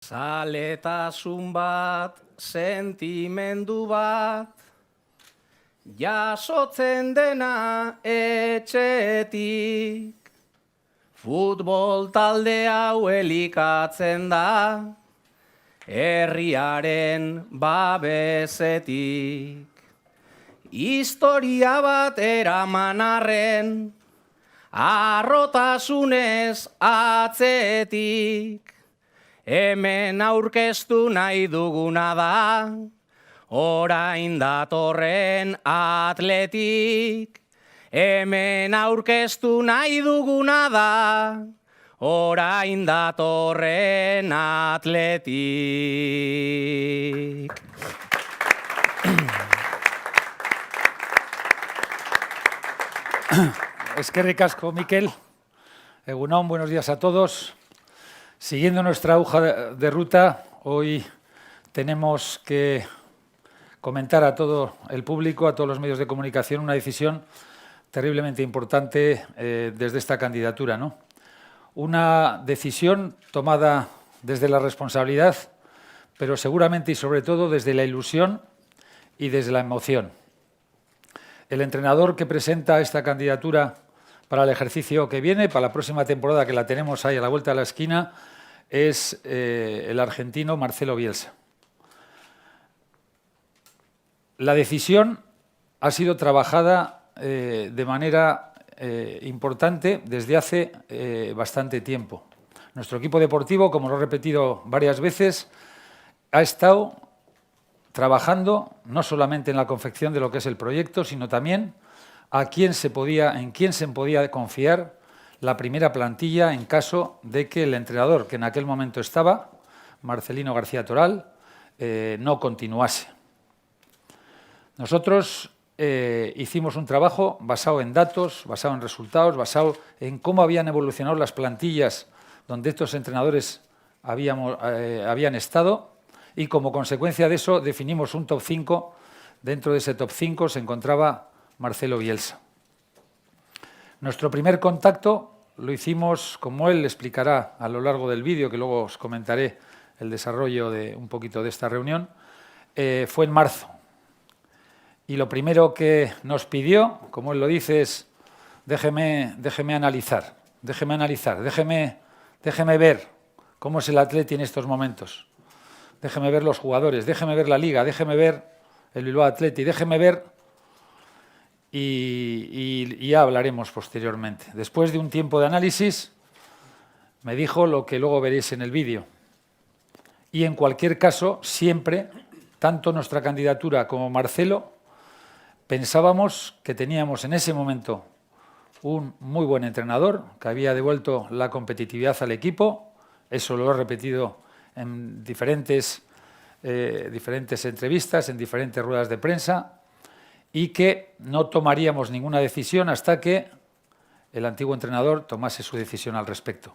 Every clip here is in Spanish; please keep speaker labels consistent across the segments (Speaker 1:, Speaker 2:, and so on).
Speaker 1: Zaletasun bat, sentimendu bat, jasotzen dena etxetik. Futbol talde hau elikatzen da, herriaren babesetik. Historia bat eraman arren, harrotasunez atzetik. Hemen aurkeztu nahi duguna da, orain datorren atletik. Hemen aurkeztu nahi duguna da, orain datorren atletik.
Speaker 2: Eskerrik asko, Mikel. Egun on, buenos días a todos. Siguiendo nuestra hoja de ruta, hoy tenemos que comentar a todo el público, a todos los medios de comunicación, una decisión terriblemente importante desde esta candidatura, ¿no? Una decisión tomada desde la responsabilidad, pero seguramente y sobre todo desde la ilusión y desde la emoción. El entrenador que presenta esta candidatura para el ejercicio que viene, para la próxima temporada, que la tenemos ahí a la vuelta de la esquina, es el argentino Marcelo Bielsa. La decisión ha sido trabajada de manera importante desde hace bastante tiempo. Nuestro equipo deportivo, como lo he repetido varias veces, ha estado trabajando no solamente en la confección de lo que es el proyecto, sino también en quién se podía confiar la primera plantilla en caso de que el entrenador que en aquel momento estaba, Marcelino García Toral, no continuase. Nosotros hicimos un trabajo basado en datos, basado en resultados, basado en cómo habían evolucionado las plantillas donde estos entrenadores habían estado, y como consecuencia de eso definimos un top 5. Dentro de ese top 5 se encontraba Marcelo Bielsa. Nuestro primer contacto lo hicimos, como él explicará a lo largo del vídeo, que luego os comentaré el desarrollo de un poquito de esta reunión, fue en marzo. Y lo primero que nos pidió, como él lo dice, es déjeme analizar, déjeme ver cómo es el Atleti en estos momentos. Déjeme ver los jugadores, déjeme ver la Liga, déjeme ver el Bilbao Athletic, déjeme ver y ya hablaremos posteriormente. Después de un tiempo de análisis, me dijo lo que luego veréis en el vídeo. Y en cualquier caso, siempre, tanto nuestra candidatura como Marcelo, pensábamos que teníamos en ese momento un muy buen entrenador, que había devuelto la competitividad al equipo. Eso lo he repetido en diferentes entrevistas, en diferentes ruedas de prensa, y que no tomaríamos ninguna decisión hasta que el antiguo entrenador tomase su decisión al respecto.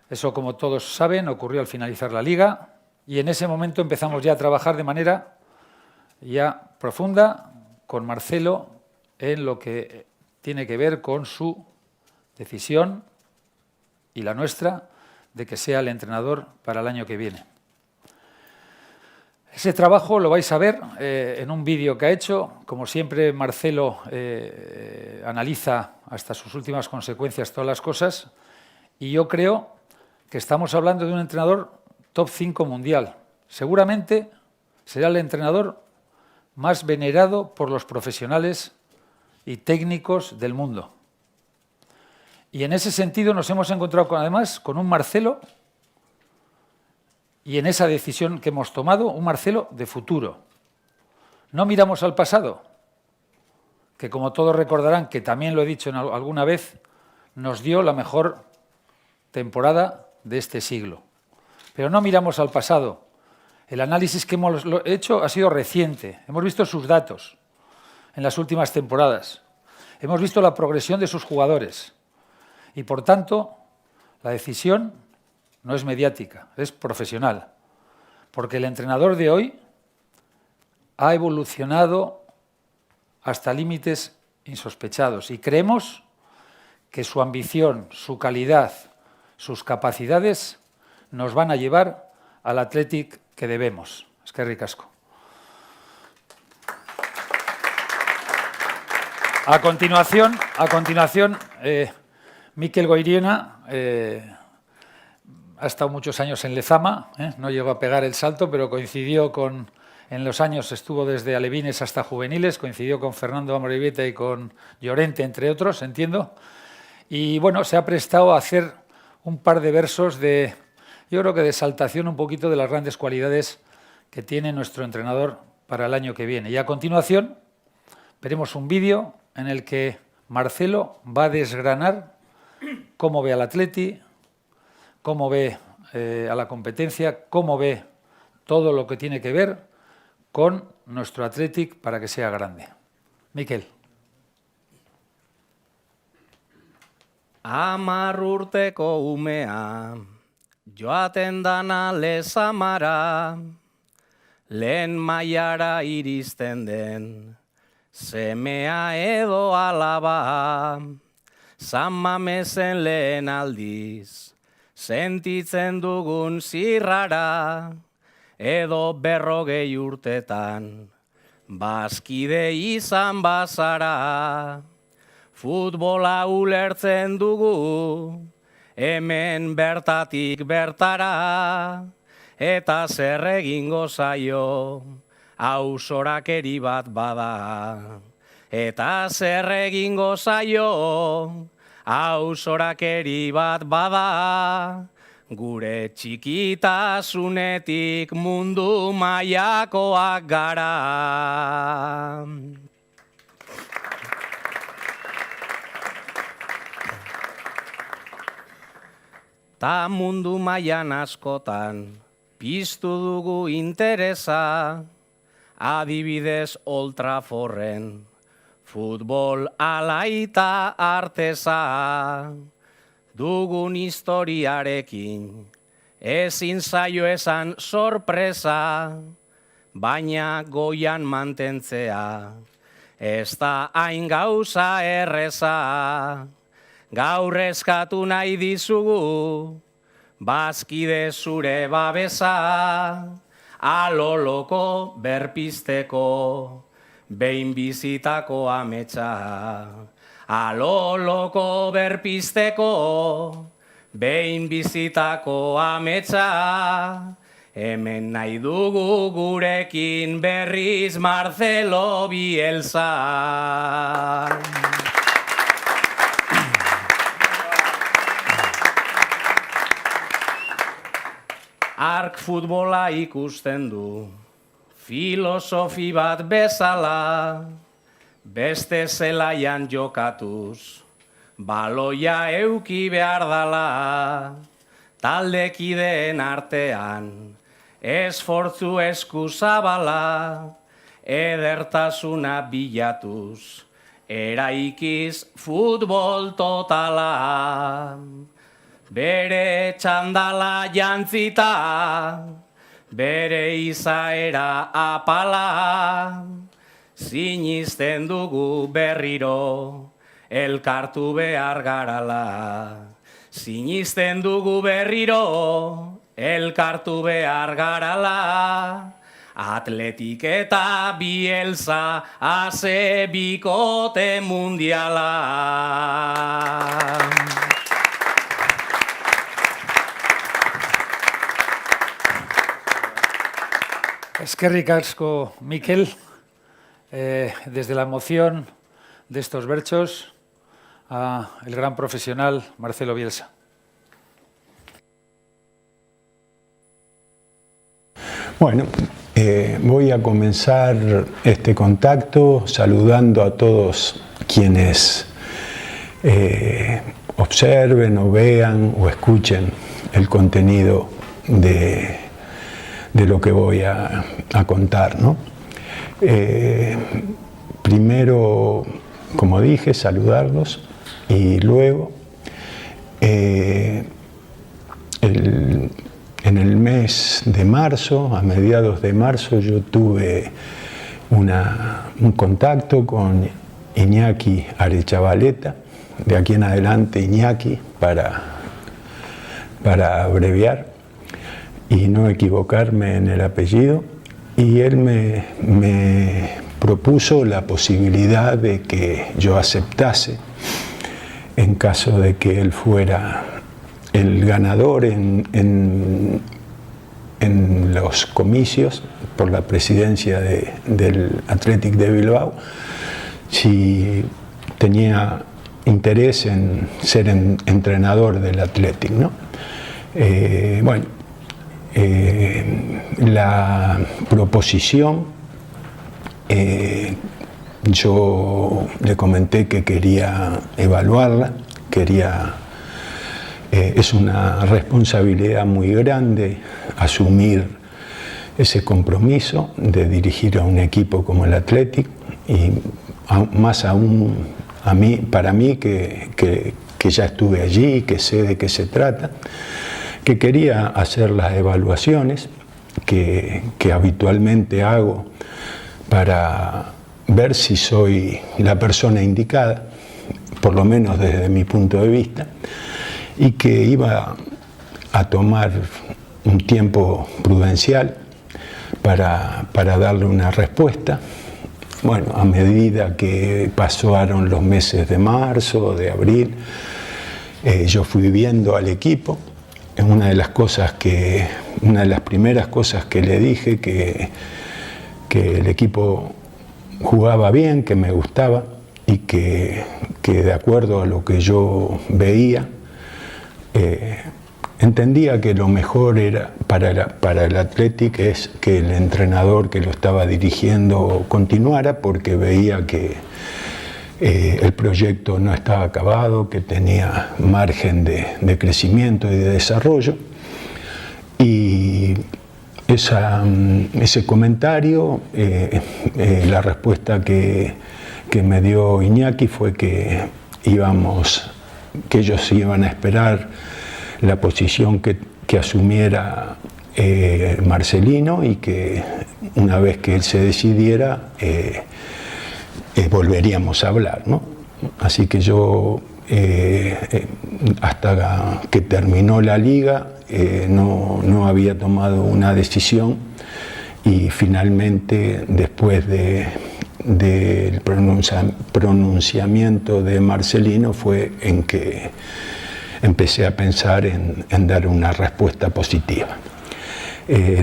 Speaker 2: Eso, como todos saben, ocurrió al finalizar la Liga, y en ese momento empezamos ya a trabajar de manera ya profunda con Marcelo en lo que tiene que ver con su decisión y la nuestra de que sea el entrenador para el año que viene. Ese trabajo lo vais a ver en un vídeo que ha hecho. Como siempre, Marcelo analiza hasta sus últimas consecuencias todas las cosas, y yo creo que estamos hablando de un entrenador top 5 mundial. Seguramente será el entrenador más venerado por los profesionales y técnicos del mundo. Y en ese sentido nos hemos encontrado además con un Marcelo, y en esa decisión que hemos tomado, un Marcelo de futuro. No miramos al pasado, que como todos recordarán, que también lo he dicho alguna vez, nos dio la mejor temporada de este siglo. Pero no miramos al pasado. El análisis que hemos hecho ha sido reciente. Hemos visto sus datos en las últimas temporadas. Hemos visto la progresión de sus jugadores. Y, por tanto, la decisión no es mediática, es profesional. Porque el entrenador de hoy ha evolucionado hasta límites insospechados. Y creemos que su ambición, su calidad, sus capacidades nos van a llevar al Athletic que debemos. Eskerrik asko. A continuación, Mikel Goiriena ha estado muchos años en Lezama, no llegó a pegar el salto, pero coincidió en los años, estuvo desde alevines hasta juveniles, coincidió con Fernando Amorebieta y con Llorente, entre otros, entiendo. Y bueno, se ha prestado a hacer un par de versos yo creo que de exaltación un poquito de las grandes cualidades que tiene nuestro entrenador para el año que viene. Y a continuación veremos un vídeo en el que Marcelo va a desgranar cómo ve al Atleti, cómo ve a la competencia, cómo ve todo lo que tiene que ver con nuestro Athletic para que sea grande. Mikel.
Speaker 1: 10 urteko umea, joaten dana Lezamara, lehen mailara iristen den, semea edo alaba, San Mamesen lehen aldiz, sentitzen dugun zirrara, edo 40 urtetan, bazkide izan bazara, futbola ulertzen dugu, hemen bertatik bertara, eta zer egingo zaio, ausorakeri bat bada. Eta zer egingo zaio, ausorakeri bat bada, gure txikitasunetik mundu mailakoak gara. Ta mundu mailan askotan piztu dugu interesa, adibidez Old Trafforden, futbol alaita arteza, dugun historiarekin, ezin zaio esan sorpresa, baina goian mantentzea, ez da hain gauza erreza. Gaur eskatu nahi dizugu, bazkide zure babesa, aloloko berpizteko, behin bizitako ametsa. Aloloko berpizteko, behin bizitako ametsa. Hemen nahi dugu gurekin berriz Marcelo Bielsa. Ark futbola ikusten du, filosofi bat bezala, beste zelaian jokatuz, baloia euki behar dala, taldekideen artean, esfortzu eskuzabala, edertasuna bilatuz, eraikiz futbol totala. Bere txandala jantzita, bere izaera apala, sinisten dugu berriro, elkartu behar garala. Sinisten dugu berriro, elkartu behar garala, Athletic eta Bielsa, ase bikote mundiala.
Speaker 2: Eskerrik asko, Mikel, desde la emoción de estos versos a el gran profesional Marcelo Bielsa.
Speaker 3: Bueno, voy a comenzar este contacto saludando a todos quienes observen o vean o escuchen el contenido de lo que voy a contar, ¿no? Primero, como dije, saludarlos y luego en el mes de marzo, a mediados de marzo, yo tuve un contacto con Iñaki Arechavaleta, de aquí en adelante Iñaki para abreviar. y no equivocarme en el apellido, y él me propuso la posibilidad de que yo aceptase en caso de que él fuera el ganador en los comicios por la presidencia del Athletic de Bilbao, si tenía interés en ser entrenador del Athletic, ¿no? La proposición, yo le comenté que quería evaluarla, es una responsabilidad muy grande asumir ese compromiso de dirigir a un equipo como el Athletic, y más aún para mí que ya estuve allí, que sé de qué se trata, que quería hacer las evaluaciones que habitualmente hago para ver si soy la persona indicada, por lo menos desde mi punto de vista, y que iba a tomar un tiempo prudencial para darle una respuesta. Bueno, a medida que pasaron los meses de marzo, de abril, yo fui viendo al equipo. Una de las primeras cosas que le dije, que el equipo jugaba bien, que me gustaba, y que de acuerdo a lo que yo veía, entendía que lo mejor era para el Athletic es que el entrenador que lo estaba dirigiendo continuara, porque veía que el proyecto no estaba acabado, que tenía margen de crecimiento y de desarrollo. Y ese comentario, la respuesta que me dio Iñaki fue que ellos iban a esperar la posición que asumiera Marcelino, y que una vez que él se decidiera volveríamos a hablar, ¿no? Así que yo hasta que terminó la liga no había tomado una decisión, y finalmente, después del pronunciamiento de Marcelino, fue en que empecé a pensar en dar una respuesta positiva.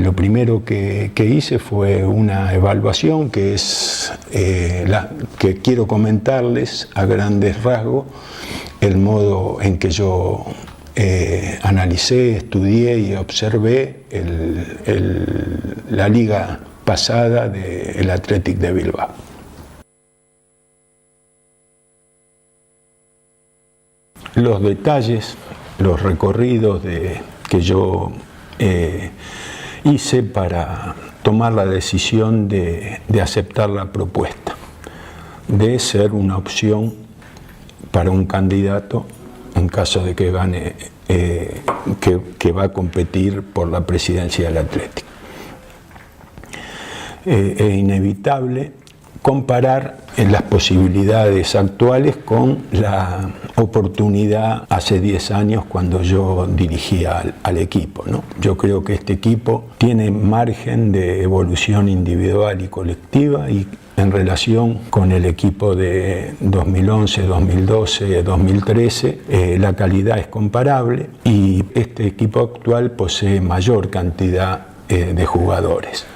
Speaker 3: Lo primero que hice fue una evaluación que quiero comentarles a grandes rasgos el modo en que yo analicé, estudié y observé la liga pasada del Athletic de Bilbao. Los detalles, los recorridos que yo hice para tomar la decisión de aceptar la propuesta, de ser una opción para un candidato en caso de que gane, que va a competir por la presidencia del Athletic. Es inevitable comparar las posibilidades actuales con la oportunidad hace 10 años cuando yo dirigía al equipo, ¿no? Yo creo que este equipo tiene margen de evolución individual y colectiva, y en relación con el equipo de 2011, 2012, 2013, la calidad es comparable, y este equipo actual posee mayor cantidad de jugadores.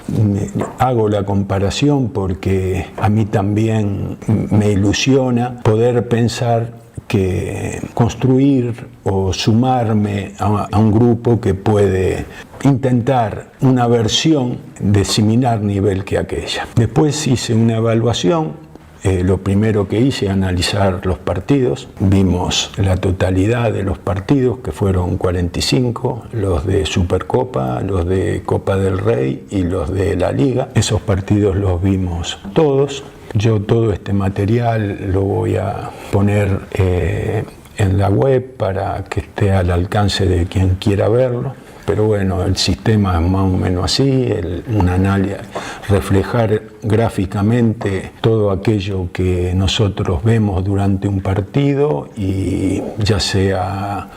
Speaker 3: Hago la comparación porque a mí también me ilusiona poder pensar que construir o sumarme a un grupo que puede intentar una versión de similar nivel que aquella. Después hice una evaluación. Lo primero que hice, analizar los partidos. Vimos la totalidad de los partidos, que fueron 45, los de Supercopa, los de Copa del Rey y los de la Liga. Esos partidos los vimos todos. Yo todo este material lo voy a poner en la web para que esté al alcance de quien quiera verlo. Pero bueno, el sistema es más o menos así, un análisis, reflejar gráficamente todo aquello que nosotros vemos durante un partido, y ya sea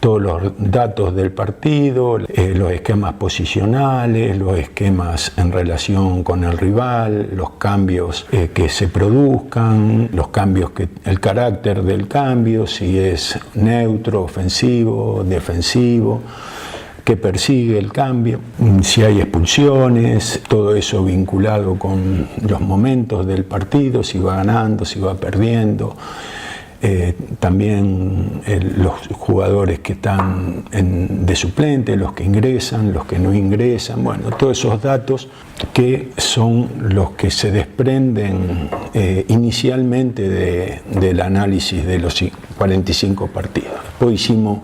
Speaker 3: todos los datos del partido, los esquemas posicionales, los esquemas en relación con el rival, los cambios que se produzcan, los cambios el carácter del cambio, si es neutro, ofensivo, defensivo, que persigue el cambio, si hay expulsiones, todo eso vinculado con los momentos del partido, si va ganando, si va perdiendo. También los jugadores que están de suplente, los que ingresan, los que no ingresan, bueno, todos esos datos que son los que se desprenden inicialmente del análisis de los 45 partidos. Después hicimos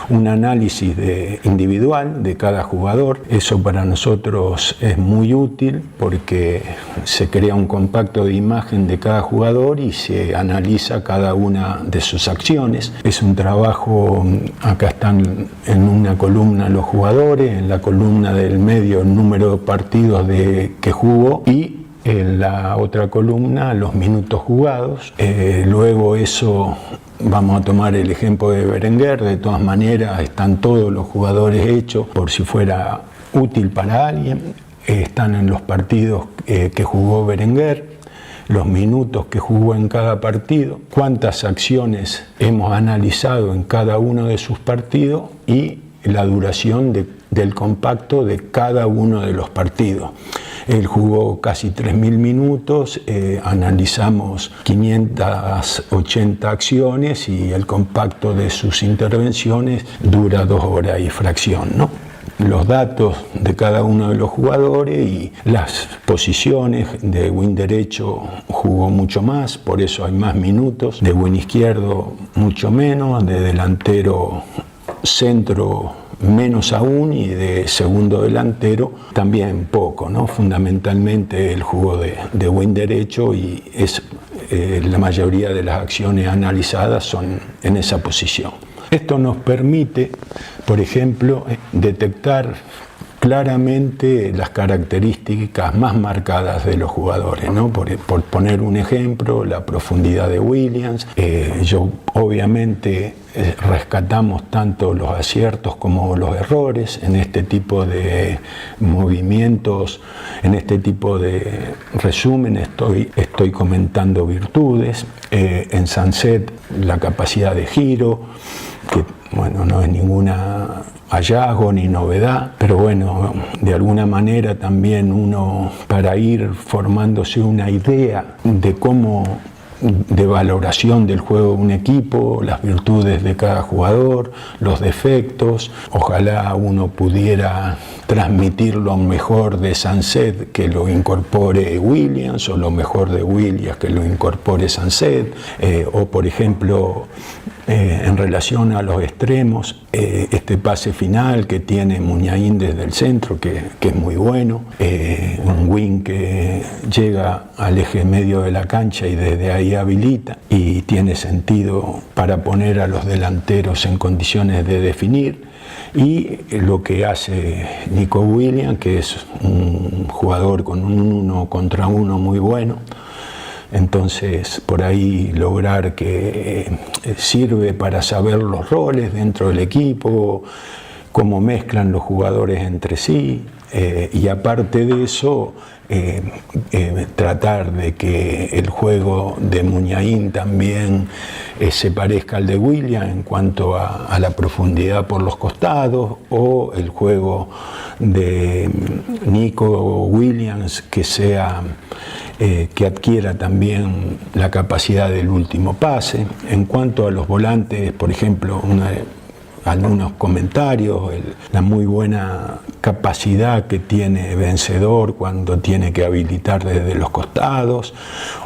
Speaker 3: un análisis individual de cada jugador. Eso para nosotros es muy útil porque se crea un compacto de imagen de cada jugador y se analiza cada una de sus acciones. Es un trabajo, acá están en una columna los jugadores, en la columna del medio el número de partidos que jugó y en la otra columna los minutos jugados. Luego eso, vamos a tomar el ejemplo de Berenguer, de todas maneras están todos los jugadores hechos por si fuera útil para alguien. Están en los partidos que jugó Berenguer, los minutos que jugó en cada partido, cuántas acciones hemos analizado en cada uno de sus partidos y la duración del compacto de cada uno de los partidos. Él jugó casi 3.000 minutos, analizamos 580 acciones y el compacto de sus intervenciones dura 2 horas y fracción, ¿no? Los datos de cada uno de los jugadores y las posiciones. De wing derecho jugó mucho más, por eso hay más minutos. De wing izquierdo mucho menos, de delantero centro menos aún y de segundo delantero también poco, ¿no? Fundamentalmente él jugó de wing derecho y la mayoría de las acciones analizadas son en esa posición. Esto nos permite, por ejemplo, detectar claramente las características más marcadas de los jugadores, ¿no? Por poner un ejemplo, la profundidad de Williams. Obviamente rescatamos tanto los aciertos como los errores en este tipo de movimientos, en este tipo de resumen estoy comentando virtudes. En Sunset la capacidad de giro, que bueno, no es ninguna hallazgo ni novedad, pero bueno, de alguna manera también uno, para ir formándose una idea de valoración del juego de un equipo, las virtudes de cada jugador, los defectos. Ojalá uno pudiera transmitir lo mejor de Sunset que lo incorpore Williams, o lo mejor de Williams que lo incorpore Sunset, o por ejemplo en relación a los extremos, este pase final que tiene Muniain desde el centro, que es muy bueno, un wing que llega al eje medio de la cancha y desde ahí habilita, y tiene sentido para poner a los delanteros en condiciones de definir. Y lo que hace Nico Williams, que es un jugador con un 1 contra 1 muy bueno. Entonces, por ahí lograr que sirve para saber los roles dentro del equipo, cómo mezclan los jugadores entre sí, y aparte de eso, tratar de que el juego de Muniain también se parezca al de Williams en cuanto a la profundidad por los costados, o el juego de Nico Williams que adquiera también la capacidad del último pase. En cuanto a los volantes, por ejemplo, algunos comentarios, la muy buena capacidad que tiene Vencedor cuando tiene que habilitar desde los costados,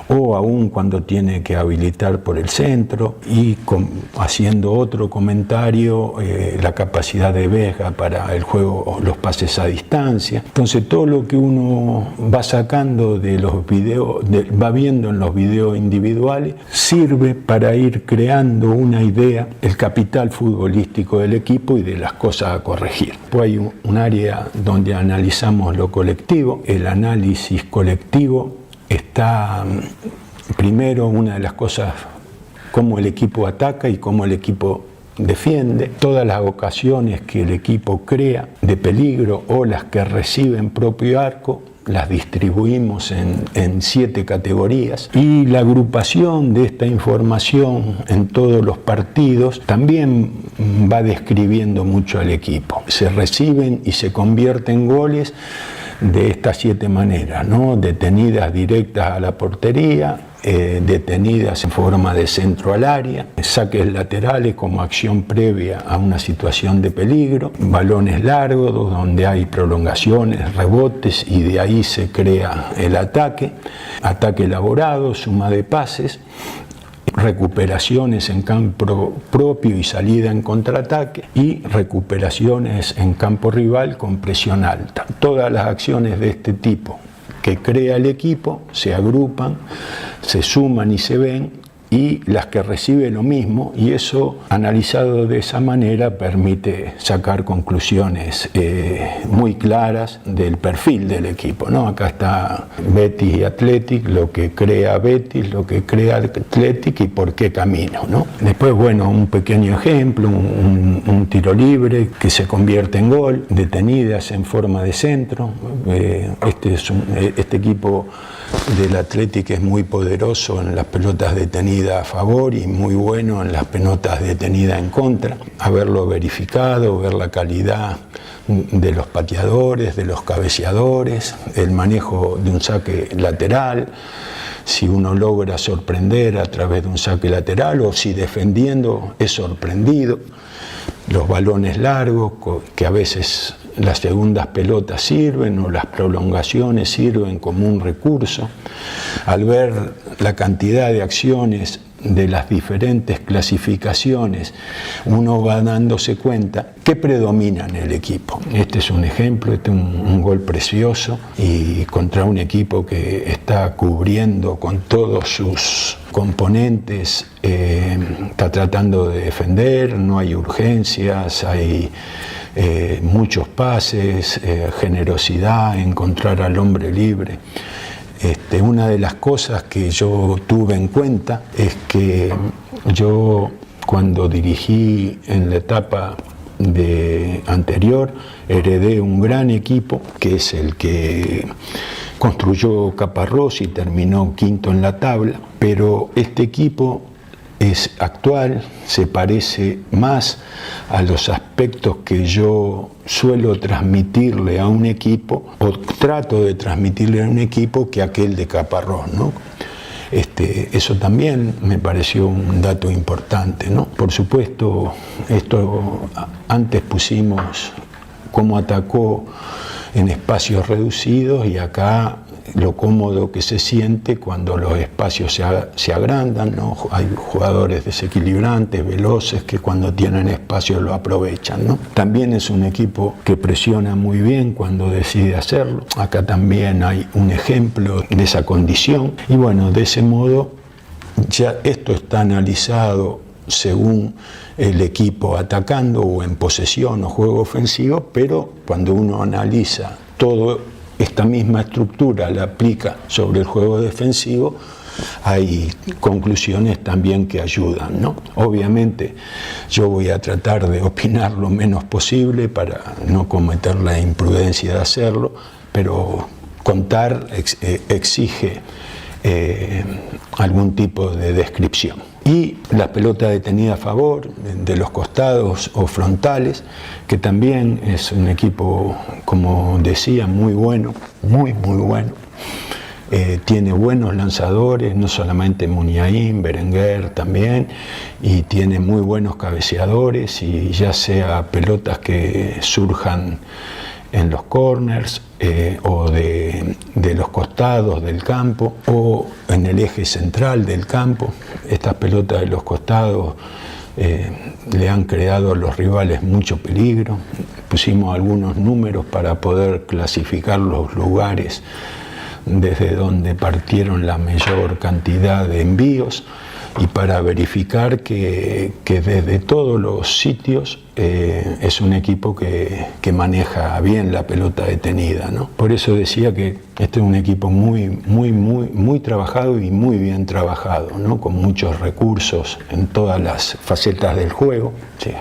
Speaker 3: o aún cuando tiene que habilitar por el centro, y haciendo otro comentario, la capacidad de Vega para el juego, los pases a distancia. Entonces todo lo que uno va sacando de los videos, va viendo en los videos individuales, sirve para ir creando una idea, el capital futbolístico del equipo y de las cosas a corregir. Pues hay un área donde analizamos lo colectivo. El análisis colectivo está primero, una de las cosas, cómo el equipo ataca y cómo el equipo defiende, todas las ocasiones que el equipo crea de peligro o las que recibe en propio arco, las distribuimos en 7 categorías, y la agrupación de esta información en todos los partidos también va describiendo mucho al equipo. Se reciben y se convierten goles de estas 7 maneras, ¿no? Detenidas directas a la portería, detenidas en forma de centro al área, saques laterales como acción previa a una situación de peligro, balones largos donde hay prolongaciones, rebotes y de ahí se crea el ataque, ataque elaborado, suma de pases, recuperaciones en campo propio y salida en contraataque, y recuperaciones en campo rival con presión alta. Todas las acciones de este tipo que crea el equipo se agrupan, se suman y se ven, y las que recibe lo mismo, y eso, analizado de esa manera, permite sacar conclusiones muy claras del perfil del equipo, ¿no? Acá está Betis y Athletic, lo que crea Betis, lo que crea Athletic y por qué camino, ¿no? Después, bueno, un pequeño ejemplo, un tiro libre que se convierte en gol, detenidas en forma de centro. Este equipo del Athletic es muy poderoso en las pelotas detenidas a favor y muy bueno en las pelotas detenidas en contra. Haberlo verificado, ver la calidad de los pateadores, de los cabeceadores, el manejo de un saque lateral, si uno logra sorprender a través de un saque lateral o si defendiendo es sorprendido. Los balones largos, que a veces las segundas pelotas sirven o las prolongaciones sirven como un recurso. Al ver la cantidad de acciones de las diferentes clasificaciones, uno va dándose cuenta que predomina en el equipo. Este es un ejemplo, este es un gol precioso, y contra un equipo que está cubriendo con todos sus componentes, está tratando de defender, no hay urgencias, hay muchos pases, generosidad, encontrar al hombre libre. Una de las cosas que yo tuve en cuenta es que yo, cuando dirigí en la etapa anterior, heredé un gran equipo, que es el que construyó Caparrós y terminó quinto en la tabla, pero este equipo es actual, se parece más a los aspectos que yo suelo transmitirle a un equipo, o trato de transmitirle a un equipo, que aquel de Caparrós, ¿no? Eso también me pareció un dato importante, ¿no? Por supuesto, antes pusimos cómo atacó en espacios reducidos, y acá lo cómodo que se siente cuando los espacios se agrandan, ¿no? Hay jugadores desequilibrantes, veloces, que cuando tienen espacio lo aprovechan, ¿no? También es un equipo que presiona muy bien cuando decide hacerlo. Acá también hay un ejemplo de esa condición, y bueno, de ese modo ya esto está analizado según el equipo atacando o en posesión o juego ofensivo, pero cuando uno analiza todo esta misma estructura, la aplica sobre el juego defensivo, hay conclusiones también que ayudan, ¿no? Obviamente yo voy a tratar de opinar lo menos posible para no cometer la imprudencia de hacerlo, pero contar exige algún tipo de descripción. Y la pelota detenida a favor, de los costados o frontales, que también es un equipo, como decía, muy bueno, muy bueno. Tiene buenos lanzadores, no solamente Muniain, Berenguer también, y tiene muy buenos cabeceadores, y ya sea pelotas que surjan en los corners o de los costados del campo o en el eje central del campo. Estas pelotas de los costados le han creado a los rivales mucho peligro. Pusimos algunos números para poder clasificar los lugares desde donde partieron la mayor cantidad de envíos, y para verificar que desde todos los sitios es un equipo que maneja bien la pelota detenida, ¿no? Por eso decía que este es un equipo muy trabajado y muy bien trabajado, ¿no? Con muchos recursos en todas las facetas del juego, ¿sí?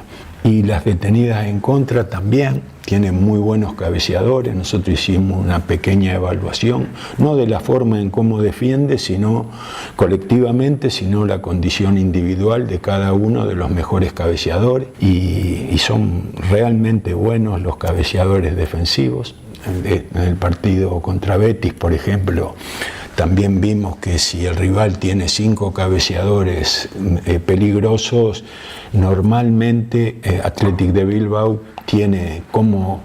Speaker 3: Y las detenidas en contra también tienen muy buenos cabeceadores. Nosotros hicimos una pequeña evaluación, no de la forma en cómo defiende, sino colectivamente, sino la condición individual de cada uno de los mejores cabeceadores. Y son realmente buenos los cabeceadores defensivos. En el partido contra Betis, por ejemplo, también vimos que si el rival tiene 5 cabeceadores peligrosos, normalmente Athletic de Bilbao tiene cómo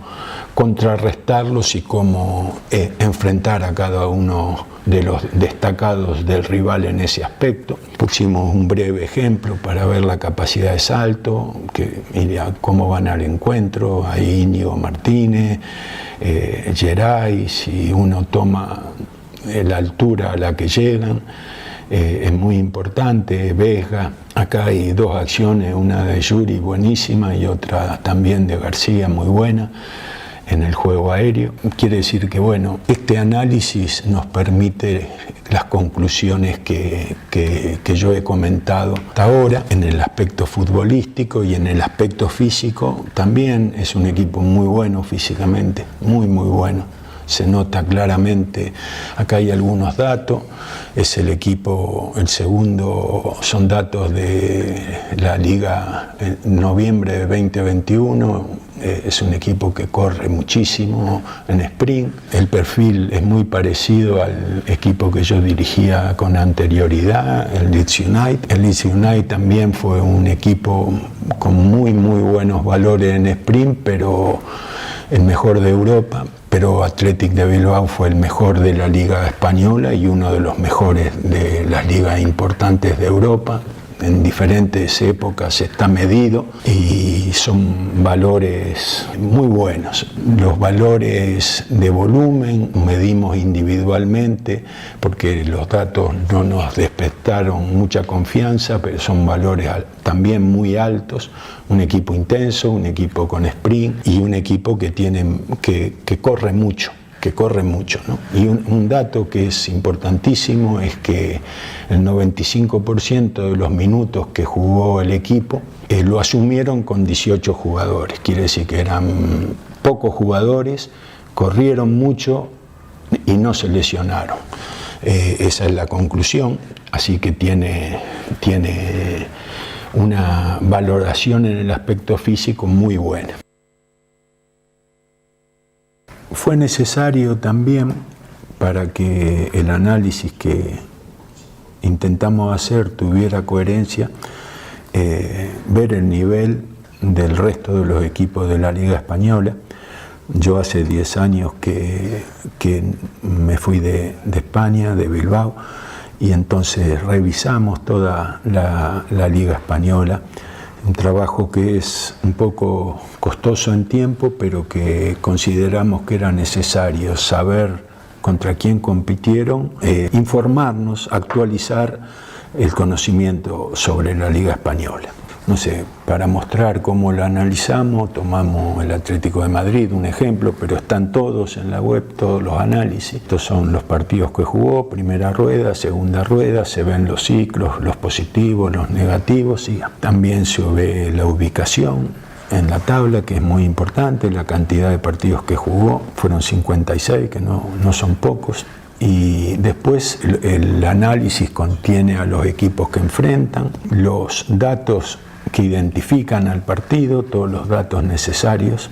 Speaker 3: contrarrestarlos y cómo enfrentar a cada uno de los destacados del rival en ese aspecto. Pusimos un breve ejemplo para ver la capacidad de salto, cómo van al encuentro, ahí Íñigo Martínez, Geray, si uno toma la altura a la que llegan, es muy importante. Vesga, acá hay 2 acciones, una de Yuri buenísima y otra también de García muy buena en el juego aéreo. Quiere decir que bueno, este análisis nos permite las conclusiones que yo he comentado hasta ahora. En el aspecto futbolístico y en el aspecto físico también es un equipo muy bueno físicamente, muy bueno. Se nota claramente, acá hay algunos datos, es el equipo, el segundo, son datos de la Liga en noviembre de 2021, es un equipo que corre muchísimo en sprint, el perfil es muy parecido al equipo que yo dirigía con anterioridad, el Leeds United. El Leeds United también fue un equipo con muy buenos valores en sprint, pero el mejor de Europa. Pero Athletic de Bilbao fue el mejor de la Liga Española y uno de los mejores de las ligas importantes de Europa. En diferentes épocas está medido y son valores muy buenos. Los valores de volumen medimos individualmente porque los datos no nos despertaron mucha confianza, pero son valores también muy altos. Un equipo intenso, un equipo con sprint y un equipo que corre mucho. ¿No? Y un dato que es importantísimo es que el 95% de los minutos que jugó el equipo lo asumieron con 18 jugadores. Quiere decir que eran pocos jugadores, corrieron mucho y no se lesionaron. Esa es la conclusión, así que tiene una valoración en el aspecto físico muy buena. Fue necesario también, para que el análisis que intentamos hacer tuviera coherencia, ver el nivel del resto de los equipos de la Liga Española. Yo hace 10 años que me fui de España, de Bilbao, y entonces revisamos toda la Liga Española. Un trabajo que es un poco costoso en tiempo, pero que consideramos que era necesario saber contra quién compitieron, informarnos, actualizar el conocimiento sobre la Liga Española. No sé, para mostrar cómo lo analizamos, tomamos el Atlético de Madrid, un ejemplo, pero están todos en la web, todos los análisis. Estos son los partidos que jugó, primera rueda, segunda rueda, se ven los ciclos, los positivos, los negativos, y también se ve la ubicación en la tabla, que es muy importante, la cantidad de partidos que jugó, fueron 56, que no son pocos. Y después el análisis contiene a los equipos que enfrentan, los datos que identifican al partido, todos los datos necesarios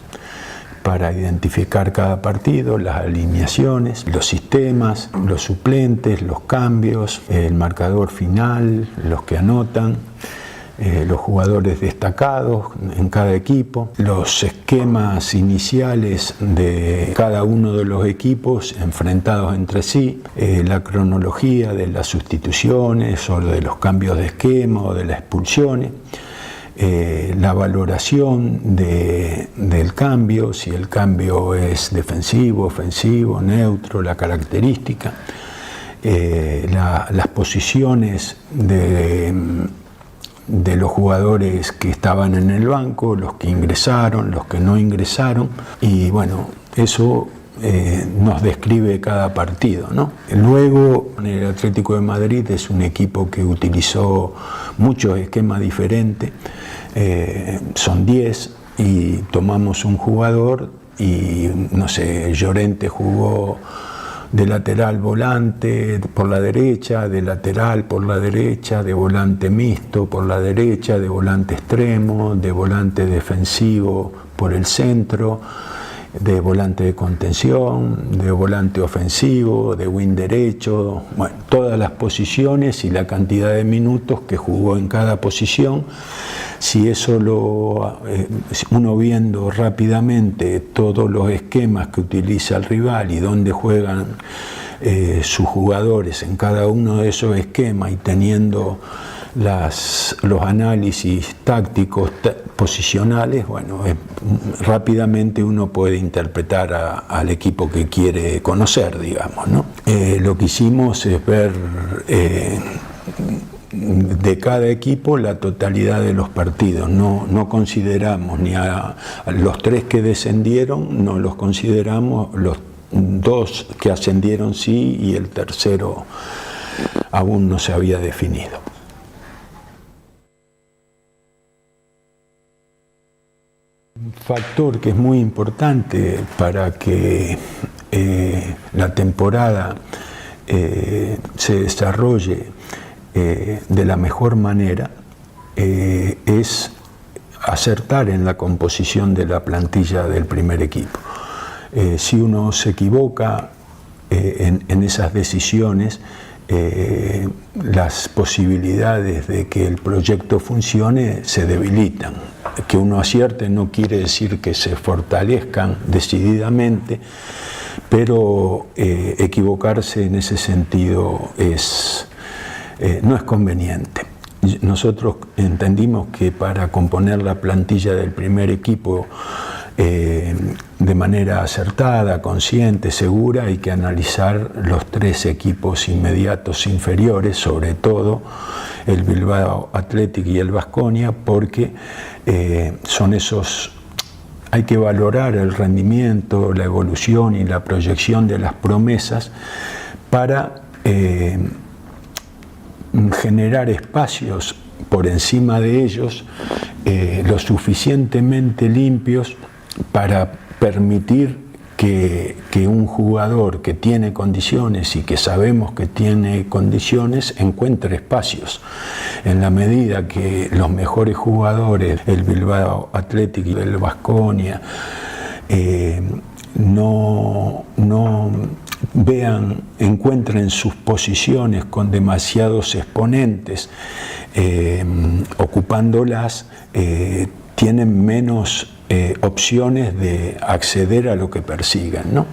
Speaker 3: para identificar cada partido, las alineaciones, los sistemas, los suplentes, los cambios, el marcador final, los que anotan, los jugadores destacados en cada equipo, los esquemas iniciales de cada uno de los equipos enfrentados entre sí, la cronología de las sustituciones o de los cambios de esquema o de las expulsiones, la valoración del cambio, si el cambio es defensivo, ofensivo, neutro, la característica, las posiciones de los jugadores que estaban en el banco, los que ingresaron, los que no ingresaron, y bueno, eso nos describe cada partido, ¿no? Luego, el Atlético de Madrid es un equipo que utilizó muchos esquemas diferentes, son 10, y tomamos un jugador y, no sé, Llorente jugó de lateral volante por la derecha, de lateral por la derecha, de volante mixto por la derecha, de volante extremo, de volante defensivo por el centro, de volante de contención, de volante ofensivo, de wing derecho, bueno, todas las posiciones y la cantidad de minutos que jugó en cada posición. Si eso uno viendo rápidamente todos los esquemas que utiliza el rival y dónde juegan sus jugadores en cada uno de esos esquemas, y teniendo los análisis tácticos posicionales, bueno, rápidamente uno puede interpretar al equipo que quiere conocer, digamos, ¿no? Lo que hicimos es ver de cada equipo la totalidad de los partidos. No consideramos ni a los 3 que descendieron, no los consideramos, los 2 que ascendieron sí, y el tercero aún no se había definido. Un factor que es muy importante para que la temporada se desarrolle de la mejor manera es acertar en la composición de la plantilla del primer equipo. Si uno se equivoca en esas decisiones, las posibilidades de que el proyecto funcione se debilitan. Que uno acierte no quiere decir que se fortalezcan decididamente, pero equivocarse en ese sentido no es conveniente. Nosotros entendimos que para componer la plantilla del primer equipo de manera acertada, consciente, segura, hay que analizar los 3 equipos inmediatos inferiores, sobre todo el Bilbao Athletic y el Baskonia, porque son esos. Hay que valorar el rendimiento, la evolución y la proyección de las promesas para generar espacios por encima de ellos lo suficientemente limpios para permitir que un jugador que tiene condiciones y que sabemos que tiene condiciones encuentre espacios. En la medida que los mejores jugadores, el Bilbao Athletic y el Baskonia, no encuentren sus posiciones con demasiados exponentes ocupándolas, tienen menos opciones de acceder a lo que persigan, ¿no?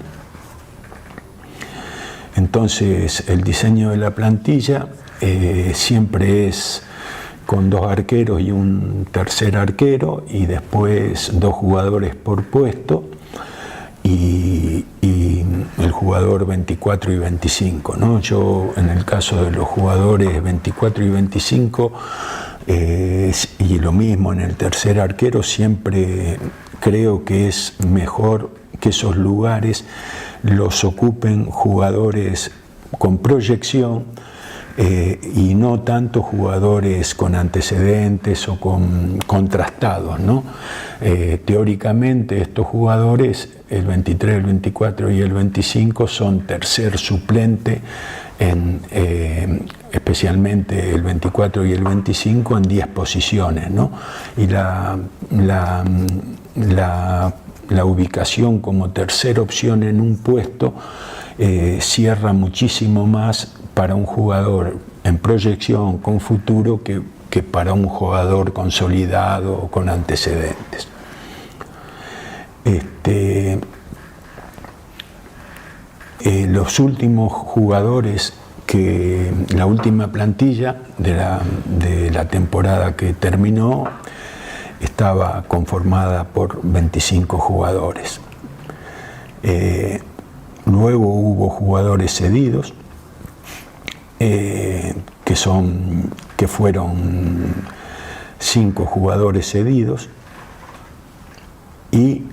Speaker 3: Entonces, el diseño de la plantilla siempre es con 2 arqueros y un tercer arquero, y después 2 jugadores por puesto, y el jugador 24 y 25, ¿no? Yo, en el caso de los jugadores 24 y 25, y lo mismo en el tercer arquero, siempre creo que es mejor que esos lugares los ocupen jugadores con proyección y no tanto jugadores con antecedentes o con contrastados, ¿no? Teóricamente estos jugadores, el 23, el 24 y el 25, son tercer suplente, especialmente el 24 y el 25, en 10 posiciones, ¿no? Y la ubicación como tercera opción en un puesto cierra muchísimo más para un jugador en proyección con futuro que para un jugador consolidado o con antecedentes. Los últimos jugadores, la última plantilla de la temporada que terminó estaba conformada por 25 jugadores. Luego hubo jugadores cedidos que fueron 5 jugadores cedidos, y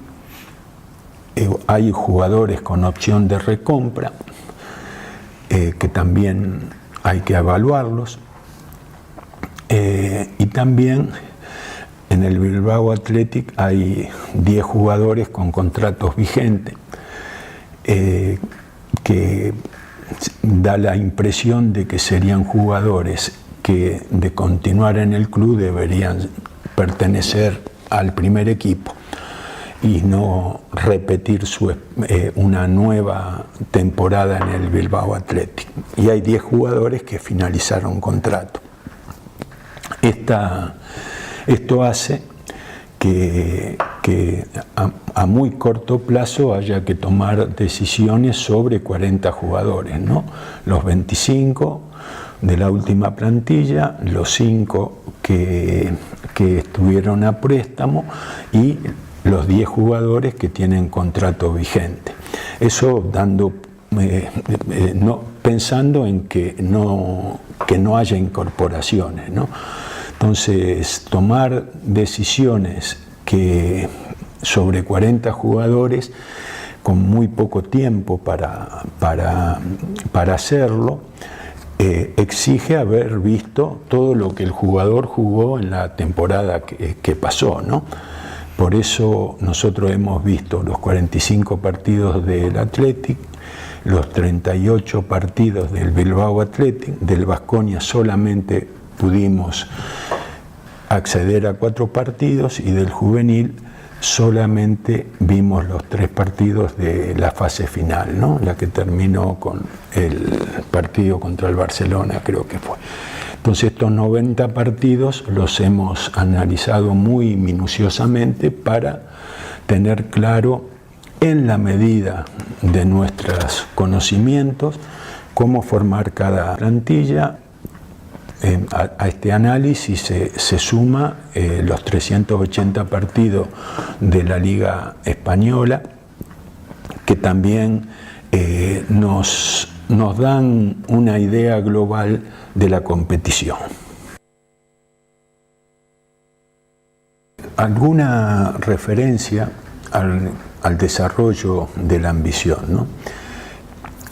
Speaker 3: hay jugadores con opción de recompra que también hay que evaluarlos, y también en el Bilbao Athletic hay 10 jugadores con contratos vigentes, que da la impresión de que serían jugadores que, de continuar en el club, deberían pertenecer al primer equipo y no repetir una nueva temporada en el Bilbao Athletic. Y hay 10 jugadores que finalizaron contrato. Esto hace que a muy corto plazo haya que tomar decisiones sobre 40 jugadores, ¿no? Los 25 de la última plantilla, los 5 que estuvieron a préstamo y los 10 jugadores que tienen contrato vigente. Eso pensando en que no haya incorporaciones, ¿no? Entonces, tomar decisiones sobre 40 jugadores con muy poco tiempo para hacerlo, exige haber visto todo lo que el jugador jugó en la temporada que pasó, ¿no? Por eso nosotros hemos visto los 45 partidos del Athletic, los 38 partidos del Bilbao Athletic. Del Baskonia solamente pudimos acceder a 4 partidos, y del juvenil solamente vimos los 3 partidos de la fase final, ¿no? La que terminó con el partido contra el Barcelona, creo que fue. Entonces, estos 90 partidos los hemos analizado muy minuciosamente para tener claro, en la medida de nuestros conocimientos, cómo formar cada plantilla. A este análisis se suma los 380 partidos de la Liga Española, que también nos dan una idea global de la competición. Alguna referencia al desarrollo de la ambición, ¿no?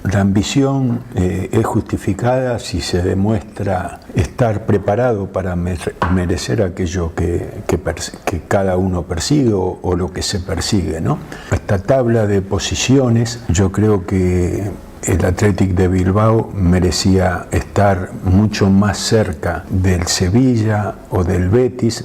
Speaker 3: La ambición es justificada si se demuestra estar preparado para merecer aquello que cada uno persigue o lo que se persigue, ¿no? Esta tabla de posiciones, yo creo que el Athletic de Bilbao merecía estar mucho más cerca del Sevilla o del Betis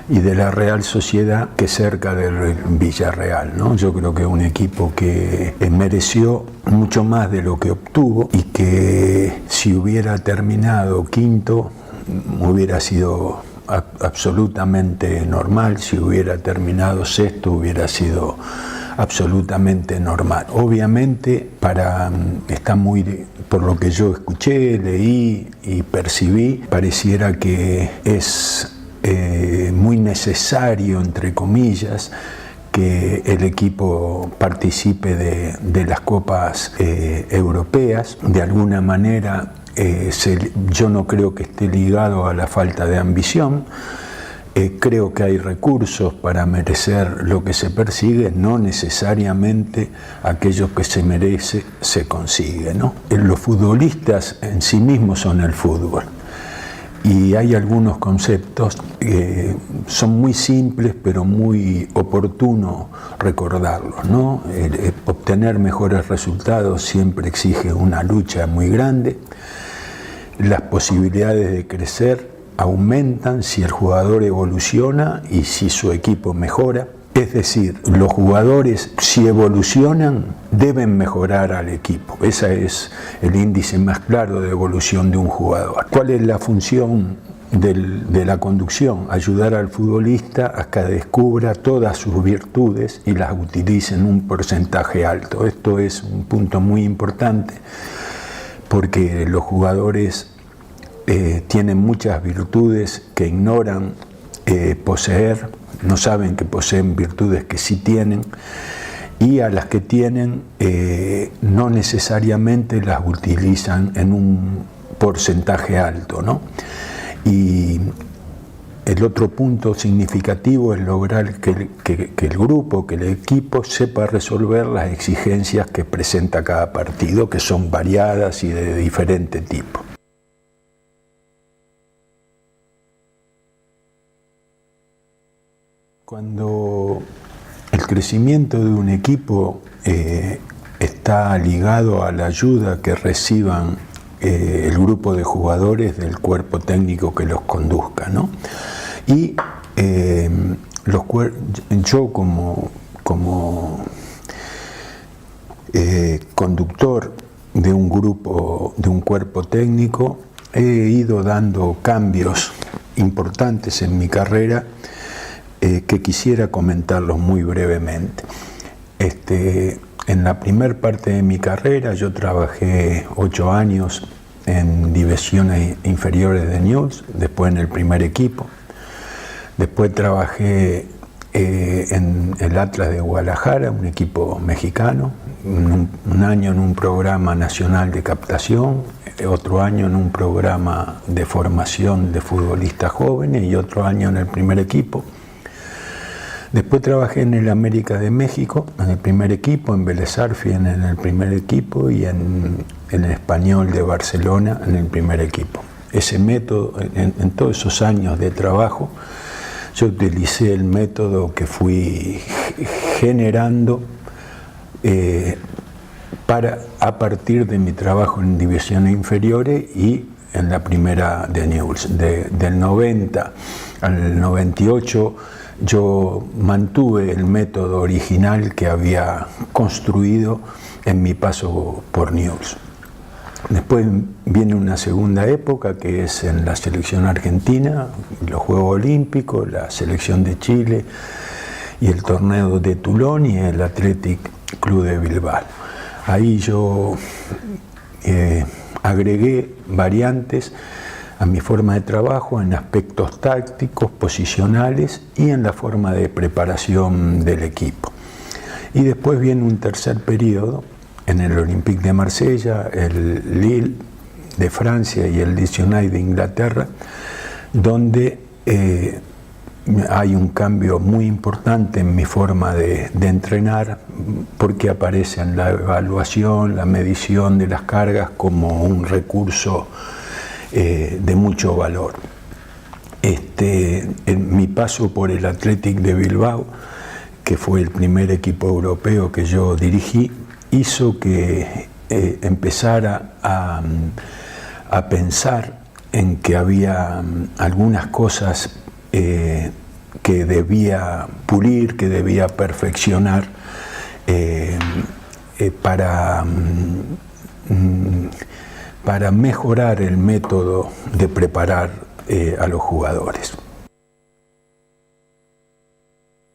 Speaker 3: y de la Real Sociedad que cerca del Villarreal, ¿no? Yo creo que es un equipo que mereció mucho más de lo que obtuvo, y que si hubiera terminado quinto hubiera sido absolutamente normal, si hubiera terminado sexto hubiera sido absolutamente normal. Obviamente, por lo que yo escuché, leí y percibí, pareciera que es muy necesario, entre comillas, que el equipo participe de las copas europeas. De alguna manera, yo no creo que esté ligado a la falta de ambición. Creo que hay recursos para merecer lo que se persigue, no necesariamente aquello que se merece se consigue, ¿no? Los futbolistas en sí mismos son el fútbol. Y hay algunos conceptos que son muy simples, pero muy oportuno recordarlos, ¿no? Obtener mejores resultados siempre exige una lucha muy grande. Las posibilidades de crecer aumentan si el jugador evoluciona y si su equipo mejora. Es decir, los jugadores, si evolucionan, deben mejorar al equipo. Ese es el índice más claro de evolución de un jugador. ¿Cuál es la función de la conducción? Ayudar al futbolista a que descubra todas sus virtudes y las utilice en un porcentaje alto. Esto es un punto muy importante, porque los jugadores tienen muchas virtudes que ignoran poseer, no saben que poseen virtudes que sí tienen, y a las que tienen no necesariamente las utilizan en un porcentaje alto, ¿no? Y el otro punto significativo es lograr que el grupo, que el equipo sepa resolver las exigencias que presenta cada partido, que son variadas y de diferente tipo. Cuando el crecimiento de un equipo está ligado a la ayuda que reciban el grupo de jugadores del cuerpo técnico que los conduzca, ¿no? Y yo como conductor de un grupo, de un cuerpo técnico, he ido dando cambios importantes en mi carrera que quisiera comentarlos muy brevemente. En la primer parte de mi carrera yo trabajé 8 años en divisiones inferiores de Newell's, después en el primer equipo. Después trabajé en el Atlas de Guadalajara, un equipo mexicano, un año en un programa nacional de captación, otro año en un programa de formación de futbolistas jóvenes y otro año en el primer equipo. Después trabajé en el América de México, en el primer equipo, en Vélez Sarsfield en el primer equipo y en el Español de Barcelona en el primer equipo. Ese método, en todos esos años de trabajo, yo utilicé el método que fui generando a partir de mi trabajo en divisiones inferiores y en la primera de Newell's. Del 90 al 98 yo mantuve el método original que había construido en mi paso por Newell's. Después viene una segunda época que es en la selección argentina, los Juegos Olímpicos, la selección de Chile y el torneo de Toulon y el Athletic Club de Bilbao. Ahí yo agregué variantes a mi forma de trabajo en aspectos tácticos, posicionales y en la forma de preparación del equipo. Y después viene un tercer periodo en el Olympique de Marsella, el Lille de Francia y el Leeds United de Inglaterra, donde hay un cambio muy importante en mi forma de entrenar, porque aparece en la evaluación, la medición de las cargas como un recurso de mucho valor. En mi paso por el Athletic de Bilbao, que fue el primer equipo europeo que yo dirigí, hizo que empezara a pensar en que había algunas cosas que debía pulir, que debía perfeccionar para mejorar el método de preparar a los jugadores.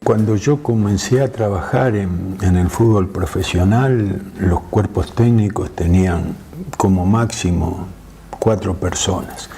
Speaker 3: Cuando yo comencé a trabajar en el fútbol profesional, los cuerpos técnicos tenían como máximo 4 personas.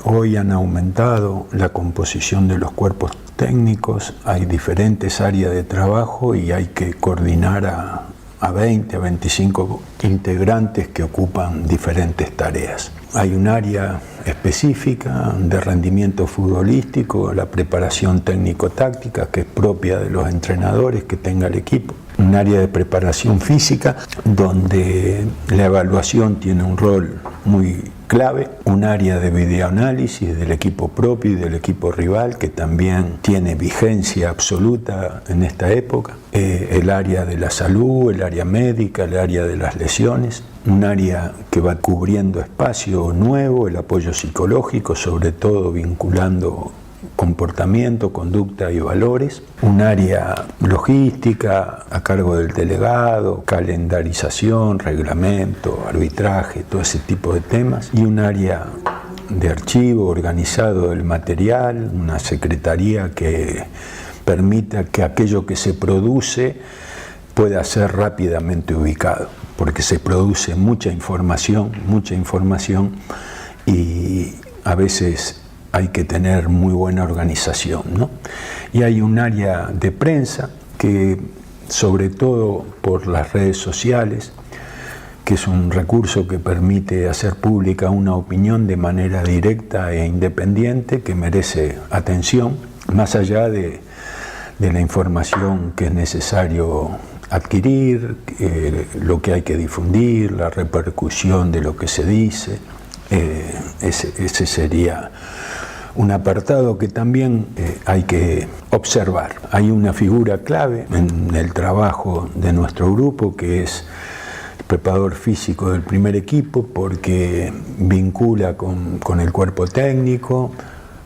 Speaker 3: Hoy han aumentado la composición de los cuerpos técnicos, hay diferentes áreas de trabajo y hay que coordinar a 20, a 25 integrantes que ocupan diferentes tareas. Hay un área específica de rendimiento futbolístico, la preparación técnico-táctica, que es propia de los entrenadores que tenga el equipo. Un área de preparación física, donde la evaluación tiene un rol muy clave. Un área de videoanálisis del equipo propio y del equipo rival, que también tiene vigencia absoluta en esta época. El área de la salud, el área médica, el área de las lesiones. Un área que va cubriendo espacio nuevo, el apoyo psicológico, sobre todo vinculando comportamiento, conducta y valores. Un área logística a cargo del delegado, calendarización, reglamento, arbitraje, todo ese tipo de temas. Y un área de archivo organizado del material, una secretaría que permita que aquello que se produce pueda ser rápidamente ubicado, porque se produce mucha información y a veces hay que tener muy buena organización, ¿no? Y hay un área de prensa que sobre todo por las redes sociales, que es un recurso que permite hacer pública una opinión de manera directa e independiente que merece atención, más allá de la información que es necesario adquirir, lo que hay que difundir, la repercusión de lo que se dice. Ese sería un apartado que también hay que observar. Hay una figura clave en el trabajo de nuestro grupo que es el preparador físico del primer equipo, porque vincula con el cuerpo técnico,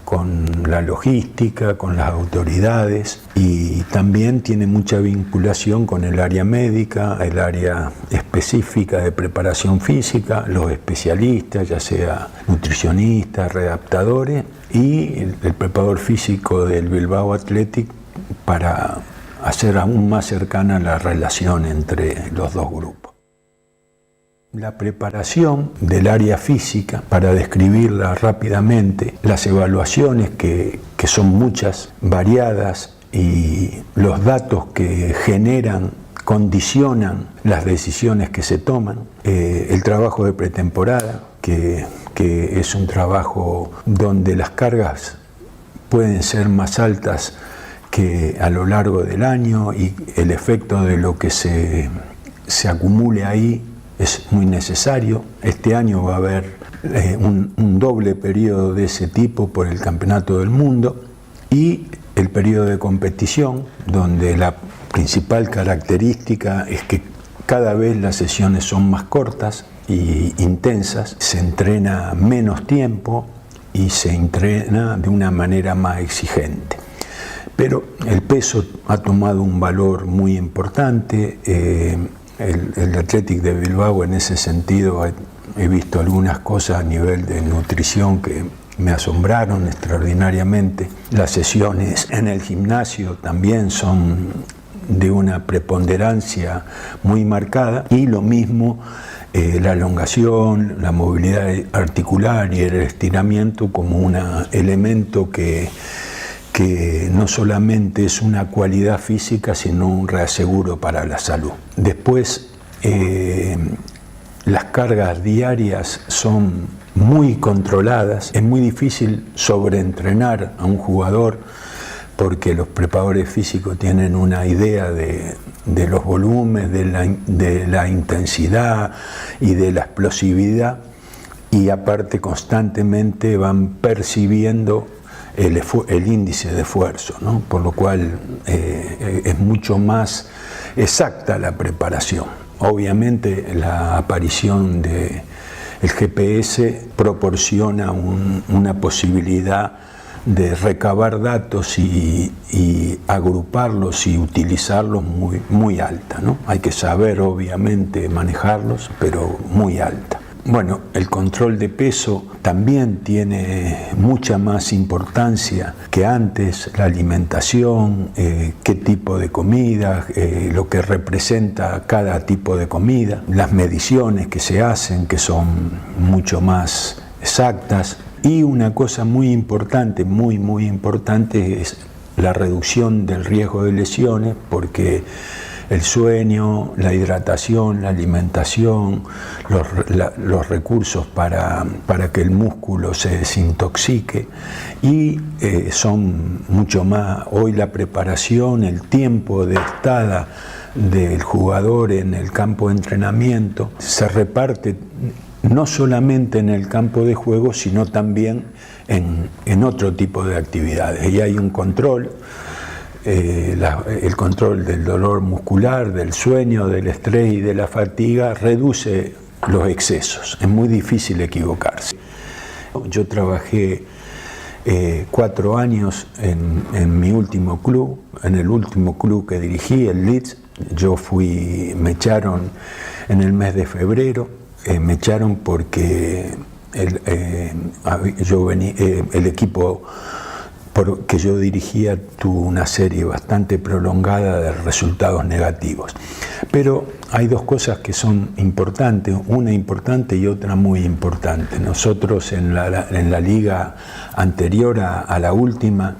Speaker 3: con la logística, con las autoridades, y también tiene mucha vinculación con el área médica, el área específica de preparación física, los especialistas, ya sea nutricionistas, readaptadores, y el preparador físico del Bilbao Athletic, para hacer aún más cercana la relación entre los dos grupos. La preparación del área física, para describirla rápidamente, las evaluaciones que son muchas, variadas, y los datos que generan, condicionan las decisiones que se toman, el trabajo de pretemporada, que es un trabajo donde las cargas pueden ser más altas que a lo largo del año, y el efecto de lo que se acumule ahí es muy necesario. Este año va a haber un doble periodo de ese tipo por el Campeonato del Mundo, y el periodo de competición, donde la principal característica es que cada vez las sesiones son más cortas y intensas, se entrena menos tiempo y se entrena de una manera más exigente. Pero el peso ha tomado un valor muy importante. El Athletic de Bilbao, en ese sentido, he visto algunas cosas a nivel de nutrición que me asombraron extraordinariamente. Las sesiones en el gimnasio también son de una preponderancia muy marcada, y lo mismo la elongación, la movilidad articular y el estiramiento como un elemento que no solamente es una cualidad física, sino un reaseguro para la salud. Después, las cargas diarias son muy controladas. Es muy difícil sobreentrenar a un jugador, porque los preparadores físicos tienen una idea de los volúmenes, de la intensidad y de la explosividad, y aparte constantemente van percibiendo el índice de esfuerzo, ¿no? Por lo cual es mucho más exacta la preparación. Obviamente la aparición del GPS proporciona una posibilidad de recabar datos y agruparlos y utilizarlos muy alta, ¿no? Hay que saber obviamente manejarlos, pero muy alta. Bueno, el control de peso también tiene mucha más importancia que antes, la alimentación, qué tipo de comida, lo que representa cada tipo de comida, las mediciones que se hacen, que son mucho más exactas, y una cosa muy importante, muy importante, es la reducción del riesgo de lesiones, porque el sueño, la hidratación, la alimentación, los recursos para que el músculo se desintoxique, y son mucho más. Hoy la preparación, el tiempo de estada del jugador en el campo de entrenamiento se reparte no solamente en el campo de juego, sino también en otro tipo de actividades. Y hay un control. El control del dolor muscular, del sueño, del estrés y de la fatiga reduce los excesos. Es muy difícil equivocarse. Yo trabajé 4 años en mi último club, en el último club que dirigí, el Leeds. Me echaron en el mes de febrero, me echaron porque el equipo que yo dirigía tuvo una serie bastante prolongada de resultados negativos. Pero hay dos cosas que son importantes, una importante y otra muy importante. Nosotros en la liga anterior a la última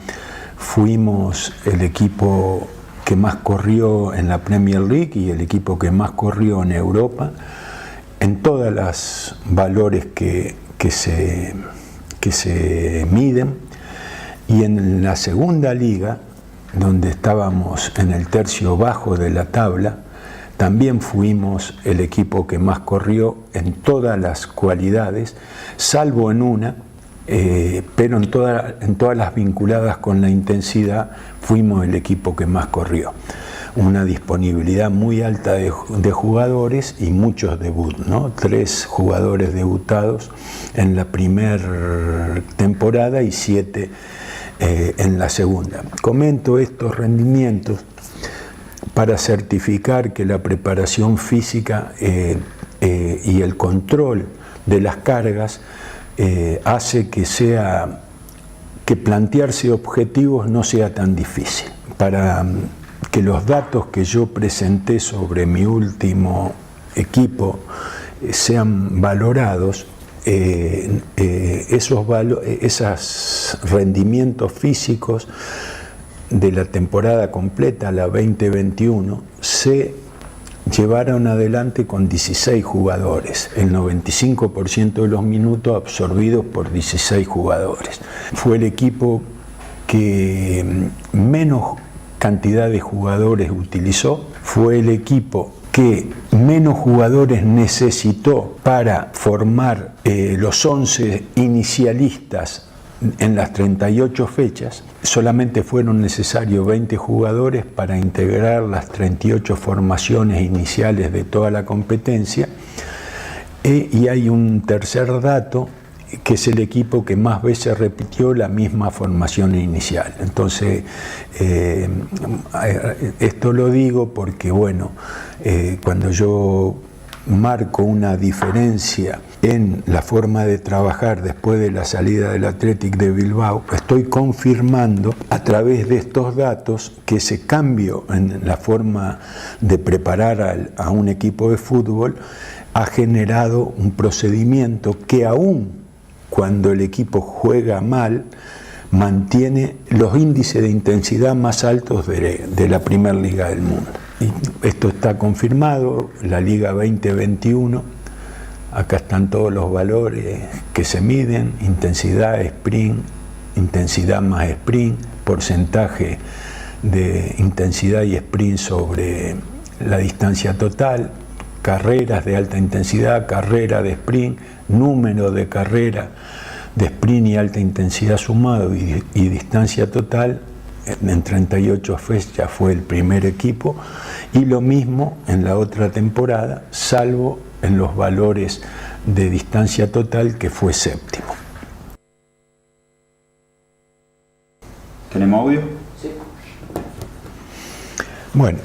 Speaker 3: fuimos el equipo que más corrió en la Premier League y el equipo que más corrió en Europa, en todos los valores que se miden, y en la segunda liga, donde estábamos en el tercio bajo de la tabla, también fuimos el equipo que más corrió en todas las cualidades, salvo en una, pero en todas las vinculadas con la intensidad fuimos el equipo que más corrió. Una disponibilidad muy alta de jugadores y muchos debuts, ¿no? 3 jugadores debutados en la primera temporada y 7 en la segunda. Comento estos rendimientos para certificar que la preparación física y el control de las cargas hace que plantearse objetivos no sea tan difícil. Para que los datos que yo presenté sobre mi último equipo sean valorados, esos rendimientos físicos de la temporada completa, la 2021, se llevaron adelante con 16 jugadores, el 95% de los minutos absorbidos por 16 jugadores. Fue el equipo que menos cantidad de jugadores utilizó, fue el equipo que menos jugadores necesitó para formar los 11 inicialistas en las 38 fechas. Solamente fueron necesarios 20 jugadores para integrar las 38 formaciones iniciales de toda la competencia. Y hay un tercer dato, que es el equipo que más veces repitió la misma formación inicial. Entonces, esto lo digo porque, bueno, cuando yo marco una diferencia en la forma de trabajar después de la salida del Athletic de Bilbao, estoy confirmando a través de estos datos que ese cambio en la forma de preparar a un equipo de fútbol ha generado un procedimiento que aún cuando el equipo juega mal, mantiene los índices de intensidad más altos de la primera liga del mundo. Y esto está confirmado, la Liga 2021, acá están todos los valores que se miden, intensidad, sprint, intensidad más sprint, porcentaje de intensidad y sprint sobre la distancia total, carreras de alta intensidad, carrera de sprint, número de carrera de sprint y alta intensidad sumado y distancia total. En 38 fechas fue el primer equipo, y lo mismo en la otra temporada, salvo en los valores de distancia total, que fue séptimo.
Speaker 4: ¿Tenemos audio?
Speaker 3: Sí. Bueno,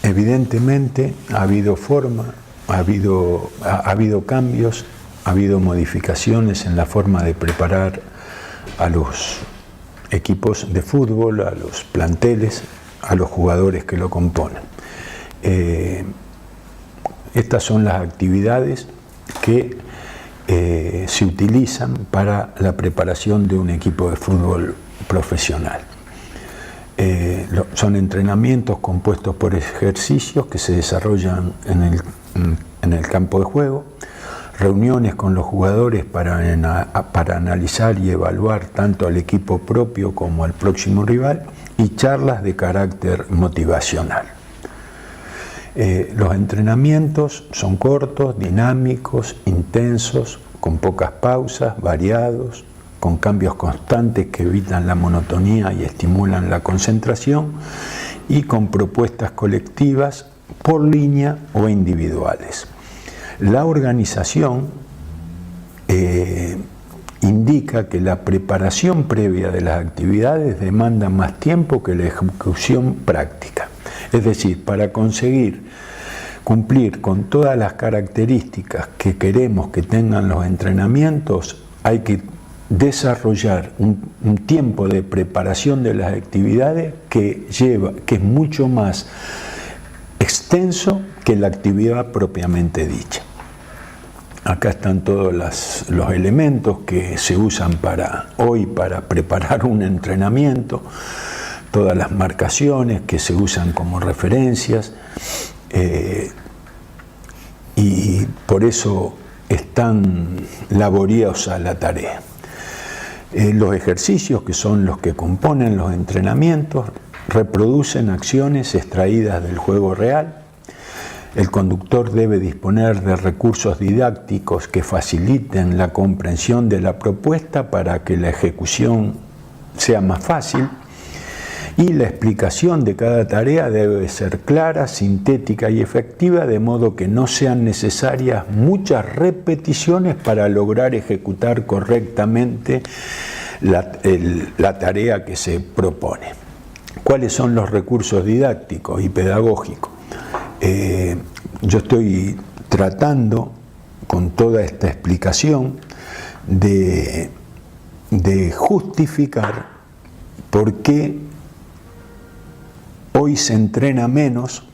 Speaker 3: evidentemente ha habido ha habido cambios, ha habido modificaciones en la forma de preparar a los equipos de fútbol, a los planteles, a los jugadores que lo componen. Estas son las actividades que se utilizan para la preparación de un equipo de fútbol profesional. Son entrenamientos compuestos por ejercicios que se desarrollan en el campo de juego, reuniones con los jugadores para analizar y evaluar tanto al equipo propio como al próximo rival, y charlas de carácter motivacional. Los entrenamientos son cortos, dinámicos, intensos, con pocas pausas, variados, con cambios constantes que evitan la monotonía y estimulan la concentración, y con propuestas colectivas por línea o individuales. La organización indica que la preparación previa de las actividades demanda más tiempo que la ejecución práctica. Es decir, para conseguir cumplir con todas las características que queremos que tengan los entrenamientos, hay que desarrollar un tiempo de preparación de las actividades que es mucho más extenso que la actividad propiamente dicha. Acá están todos los elementos que se usan para preparar un entrenamiento, todas las marcaciones que se usan como referencias, y por eso es tan laboriosa la tarea. Los ejercicios, que son los que componen los entrenamientos, reproducen acciones extraídas del juego real. El conductor debe disponer de recursos didácticos que faciliten la comprensión de la propuesta para que la ejecución sea más fácil, y la explicación de cada tarea debe ser clara, sintética y efectiva, de modo que no sean necesarias muchas repeticiones para lograr ejecutar correctamente la tarea que se propone. ¿Cuáles son los recursos didácticos y pedagógicos? Yo estoy tratando, con toda esta explicación, de justificar por qué hoy se entrena menos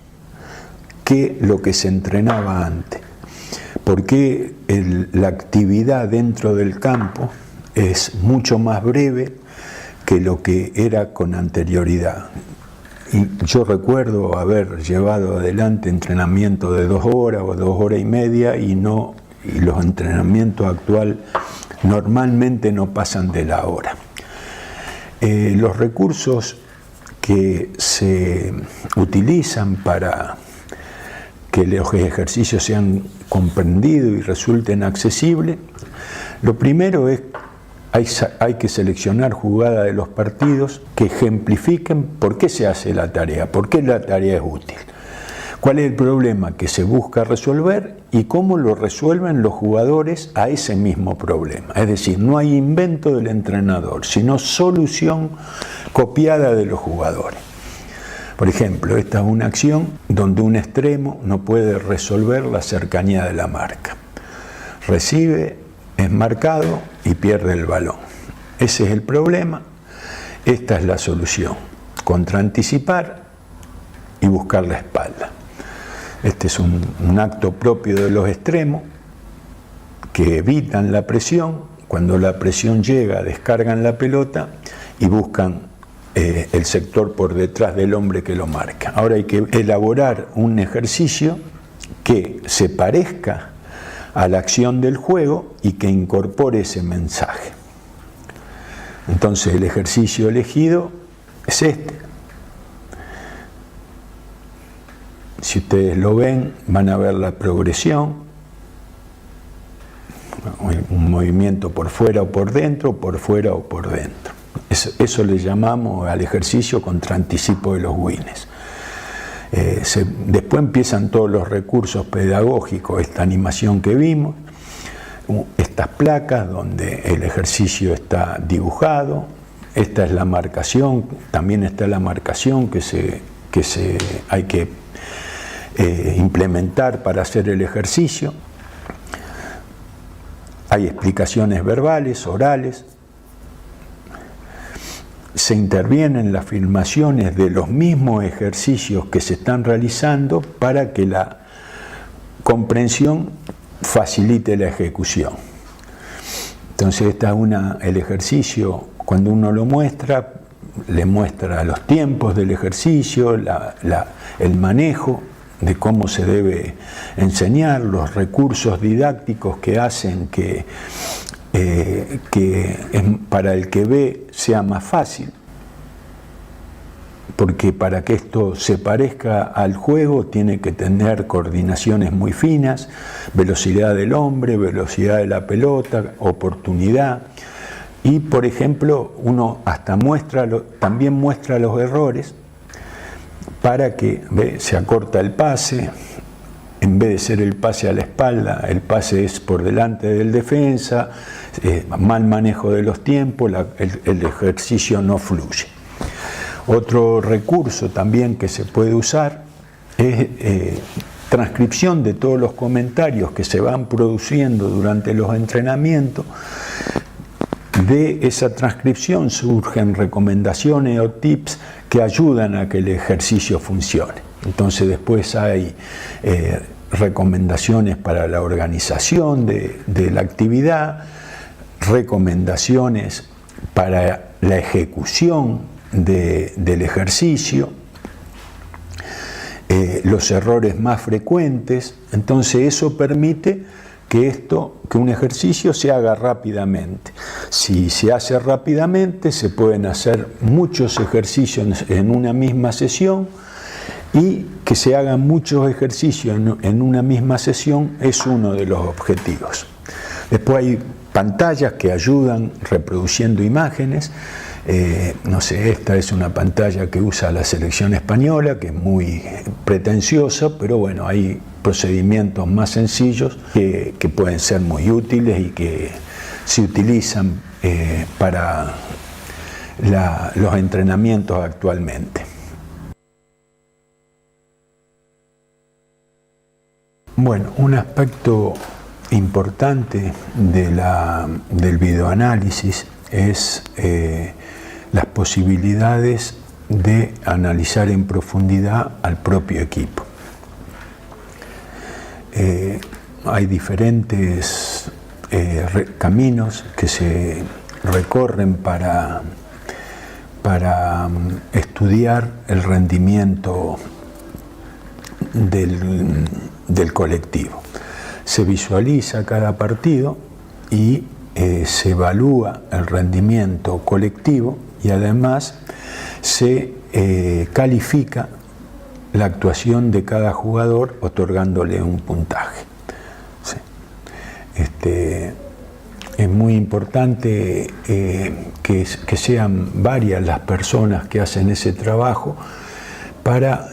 Speaker 3: que lo que se entrenaba antes. Por qué la actividad dentro del campo es mucho más breve que lo que era con anterioridad. Y yo recuerdo haber llevado adelante entrenamiento de 2 horas o 2 horas y media, y los entrenamientos actuales normalmente no pasan de la hora. Los recursos que se utilizan para que los ejercicios sean comprendidos y resulten accesibles, lo primero es hay que seleccionar jugadas de los partidos que ejemplifiquen por qué se hace la tarea, por qué la tarea es útil, cuál es el problema que se busca resolver y cómo lo resuelven los jugadores a ese mismo problema. Es decir, no hay invento del entrenador, sino solución copiada de los jugadores. Por ejemplo, esta es una acción donde un extremo no puede resolver la cercanía de la marca. Recibe, es marcado y pierde el balón. Ese es el problema, esta es la solución: contraanticipar y buscar la espalda. Este es un acto propio de los extremos que evitan la presión. Cuando la presión llega, descargan la pelota y buscan el sector por detrás del hombre que lo marca. Ahora hay que elaborar un ejercicio que se parezca a la acción del juego y que incorpore ese mensaje. Entonces el ejercicio elegido es este. Si ustedes lo ven, van a ver la progresión, un movimiento por fuera o por dentro, por fuera o por dentro. Eso le llamamos al ejercicio contraanticipo de los Wines. Después empiezan todos los recursos pedagógicos, esta animación que vimos, estas placas donde el ejercicio está dibujado, esta es la marcación, también está la marcación que hay que implementar para hacer el ejercicio. Hay explicaciones verbales, orales. Se intervienen las filmaciones de los mismos ejercicios que se están realizando para que la comprensión facilite la ejecución. Entonces el ejercicio, cuando uno lo muestra, le muestra los tiempos del ejercicio, el manejo de cómo se debe enseñar, los recursos didácticos que hacen que para el que ve sea más fácil, porque para que esto se parezca al juego tiene que tener coordinaciones muy finas, velocidad del hombre, velocidad de la pelota, oportunidad, y por ejemplo uno hasta también muestra los errores para que se acorta el pase. En vez de ser el pase a la espalda, el pase es por delante del defensa, mal manejo de los tiempos, el ejercicio no fluye. Otro recurso también que se puede usar es transcripción de todos los comentarios que se van produciendo durante los entrenamientos. De esa transcripción surgen recomendaciones o tips que ayudan a que el ejercicio funcione. Entonces después hay recomendaciones para la organización de la actividad, recomendaciones para la ejecución del ejercicio, los errores más frecuentes. Entonces eso permite que un ejercicio se haga rápidamente. Si se hace rápidamente, se pueden hacer muchos ejercicios en una misma sesión, y que se hagan muchos ejercicios en una misma sesión es uno de los objetivos. Después hay pantallas que ayudan reproduciendo imágenes. No sé, esta es una pantalla que usa la selección española, que es muy pretenciosa, pero bueno, hay procedimientos más sencillos que pueden ser muy útiles y que se utilizan para los entrenamientos actualmente. Bueno, un aspecto importante del videoanálisis es las posibilidades de analizar en profundidad al propio equipo. Hay diferentes caminos que se recorren para estudiar el rendimiento del colectivo. Se visualiza cada partido y se evalúa el rendimiento colectivo, y además se califica la actuación de cada jugador otorgándole un puntaje. Sí. Es muy importante que sean varias las personas que hacen ese trabajo para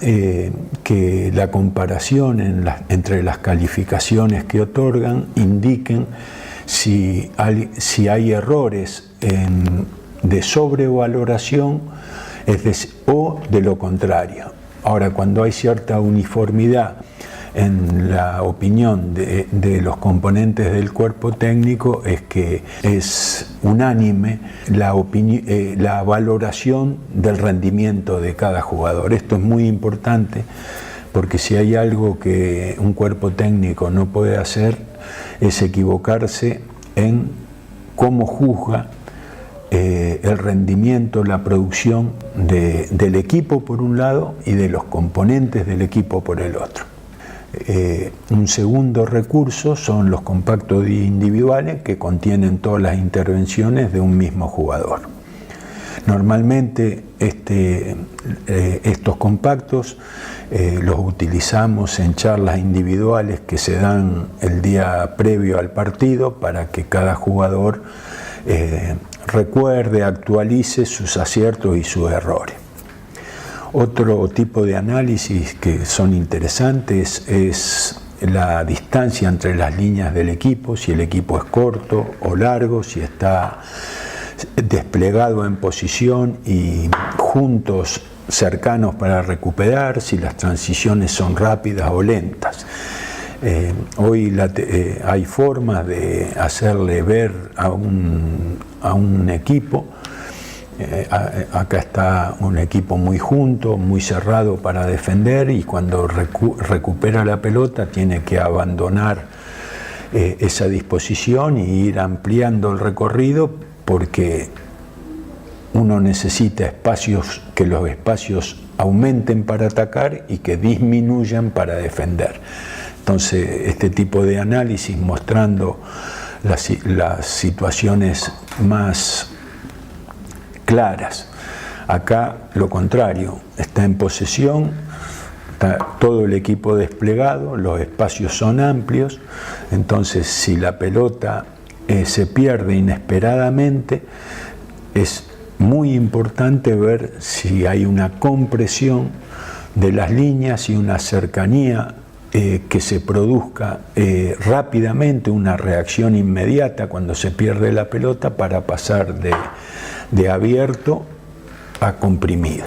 Speaker 3: que la comparación entre las calificaciones que otorgan indiquen si hay errores de sobrevaloración o de lo contrario. Ahora, cuando hay cierta uniformidad en la opinión de los componentes del cuerpo técnico, es que es unánime la valoración del rendimiento de cada jugador. Esto es muy importante, porque si hay algo que un cuerpo técnico no puede hacer es equivocarse en cómo juzga el rendimiento, la producción del equipo por un lado y de los componentes del equipo por el otro. Un segundo recurso son los compactos individuales, que contienen todas las intervenciones de un mismo jugador. Normalmente estos compactos los utilizamos en charlas individuales que se dan el día previo al partido, para que cada jugador recuerde, actualice sus aciertos y sus errores. Otro tipo de análisis que son interesantes es la distancia entre las líneas del equipo, si el equipo es corto o largo, si está desplegado en posición y juntos, cercanos para recuperar, si las transiciones son rápidas o lentas. Hoy hay formas de hacerle ver a un equipo. Acá está un equipo muy junto, muy cerrado para defender, y cuando recupera la pelota tiene que abandonar esa disposición y ir ampliando el recorrido, porque uno necesita espacios, que los espacios aumenten para atacar y que disminuyan para defender. Entonces, este tipo de análisis, mostrando las situaciones más claras. Acá lo contrario, está en posesión, está todo el equipo desplegado, los espacios son amplios, entonces si la pelota se pierde inesperadamente, es muy importante ver si hay una compresión de las líneas y una cercanía que se produzca rápidamente, una reacción inmediata cuando se pierde la pelota, para pasar de abierto a comprimido.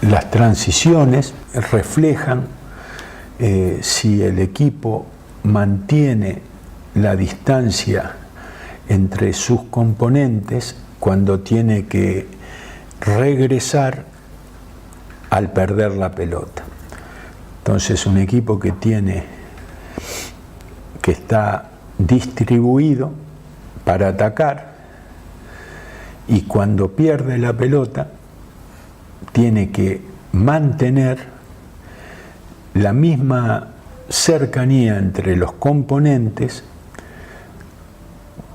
Speaker 3: Las transiciones reflejan si el equipo mantiene la distancia entre sus componentes cuando tiene que regresar al perder la pelota. Entonces, un equipo que está distribuido para atacar y cuando pierde la pelota tiene que mantener la misma cercanía entre los componentes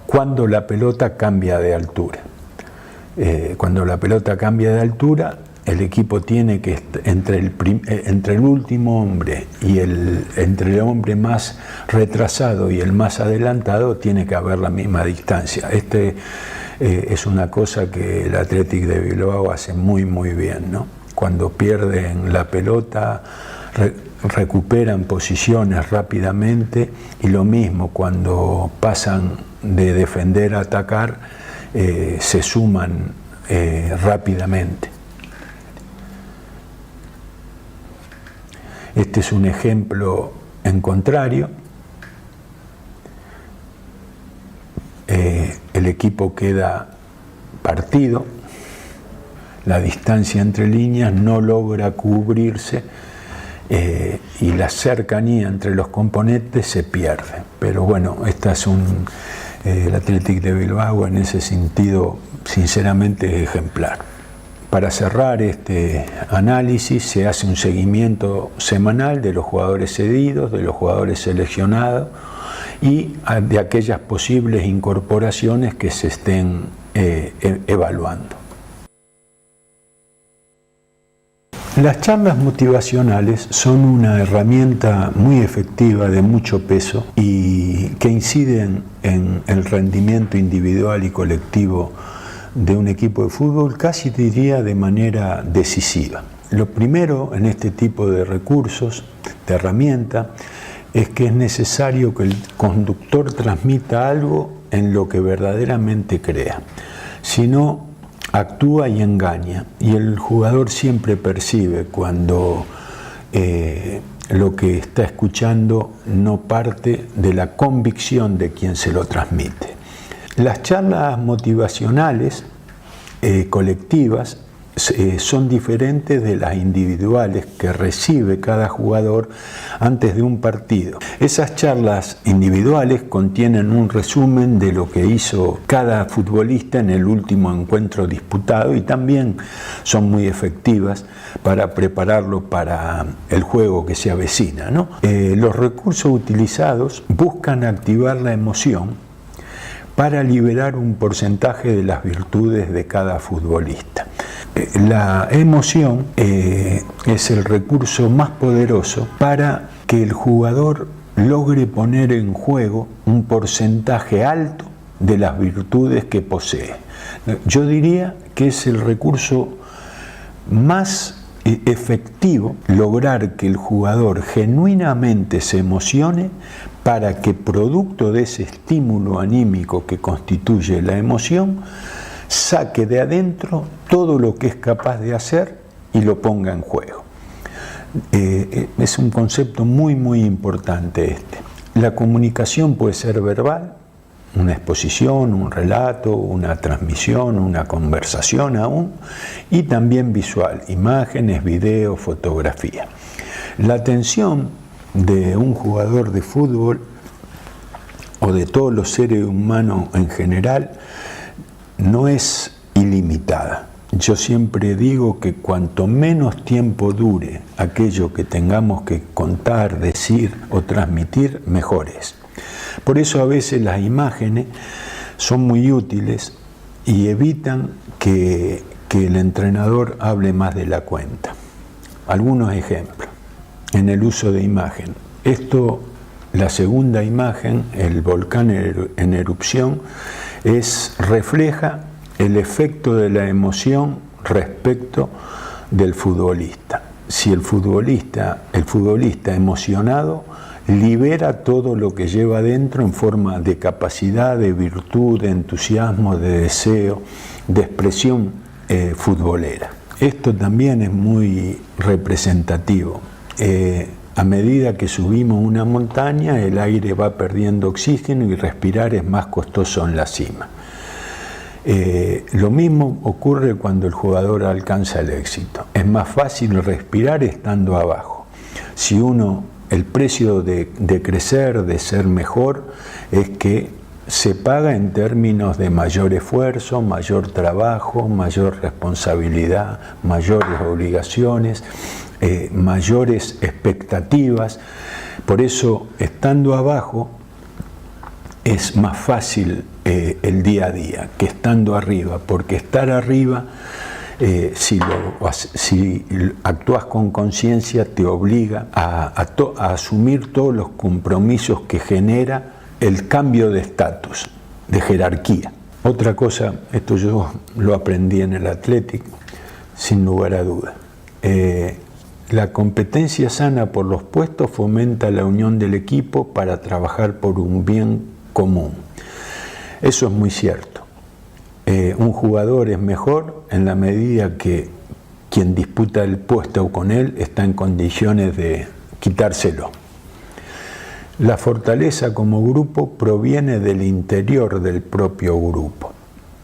Speaker 3: cuando la pelota cambia de altura. Cuando la pelota cambia de altura, el equipo tiene que, entre el último hombre y entre el hombre más retrasado y el más adelantado, tiene que haber la misma distancia. Es una cosa que el Athletic de Bilbao hace muy bien, ¿no? Cuando pierden la pelota, recuperan posiciones rápidamente, y lo mismo cuando pasan de defender a atacar, se suman rápidamente. Este es un ejemplo en contrario. El equipo queda partido, la distancia entre líneas no logra cubrirse, y la cercanía entre los componentes se pierde. Pero bueno, el Athletic de Bilbao en ese sentido sinceramente es ejemplar. Para cerrar este análisis, se hace un seguimiento semanal de los jugadores cedidos, de los jugadores seleccionados y de aquellas posibles incorporaciones que se estén evaluando. Las charlas motivacionales son una herramienta muy efectiva, de mucho peso, y que inciden en el rendimiento individual y colectivo de un equipo de fútbol, casi diría de manera decisiva. Lo primero en este tipo de recursos, de herramienta, es que es necesario que el conductor transmita algo en lo que verdaderamente crea. Si no, actúa y engaña, y el jugador siempre percibe cuando lo que está escuchando no parte de la convicción de quien se lo transmite. Las charlas motivacionales colectivas son diferentes de las individuales que recibe cada jugador antes de un partido. Esas charlas individuales contienen un resumen de lo que hizo cada futbolista en el último encuentro disputado, y también son muy efectivas para prepararlo para el juego que se avecina, ¿no? Los recursos utilizados buscan activar la emoción para liberar un porcentaje de las virtudes de cada futbolista. La emoción es el recurso más poderoso para que el jugador logre poner en juego un porcentaje alto de las virtudes que posee. Yo diría que es el recurso más efectivo, lograr que el jugador genuinamente se emocione, para que, producto de ese estímulo anímico que constituye la emoción, saque de adentro todo lo que es capaz de hacer y lo ponga en juego. Es un concepto muy importante este. La comunicación puede ser verbal, una exposición, un relato, una transmisión, una conversación aún, y también visual, imágenes, videos, fotografía. La atención de un jugador de fútbol, o de todos los seres humanos en general, no es ilimitada. Yo siempre digo que cuanto menos tiempo dure aquello que tengamos que contar, decir o transmitir, mejor es. Por eso a veces las imágenes son muy útiles y evitan que el entrenador hable más de la cuenta. Algunos ejemplos en el uso de imagen. La segunda imagen, el volcán en erupción, refleja el efecto de la emoción respecto del futbolista. Si el futbolista emocionado libera todo lo que lleva dentro en forma de capacidad, de virtud, de entusiasmo, de deseo, de expresión futbolera. Esto también es muy representativo. A medida que subimos una montaña, el aire va perdiendo oxígeno y respirar es más costoso en la cima. Lo mismo ocurre cuando el jugador alcanza el éxito. Es más fácil respirar estando abajo. El precio de crecer, de ser mejor, es que se paga en términos de mayor esfuerzo, mayor trabajo, mayor responsabilidad, mayores obligaciones, mayores expectativas. Por eso, estando abajo, es más fácil el día a día que estando arriba, porque estar arriba, si actúas con conciencia, te obliga a asumir todos los compromisos que genera el cambio de estatus, de jerarquía. Otra cosa, esto yo lo aprendí en el Athletic, sin lugar a duda. La competencia sana por los puestos fomenta la unión del equipo para trabajar por un bien común. Eso es muy cierto. Un jugador es mejor en la medida que quien disputa el puesto con él está en condiciones de quitárselo. La fortaleza como grupo proviene del interior del propio grupo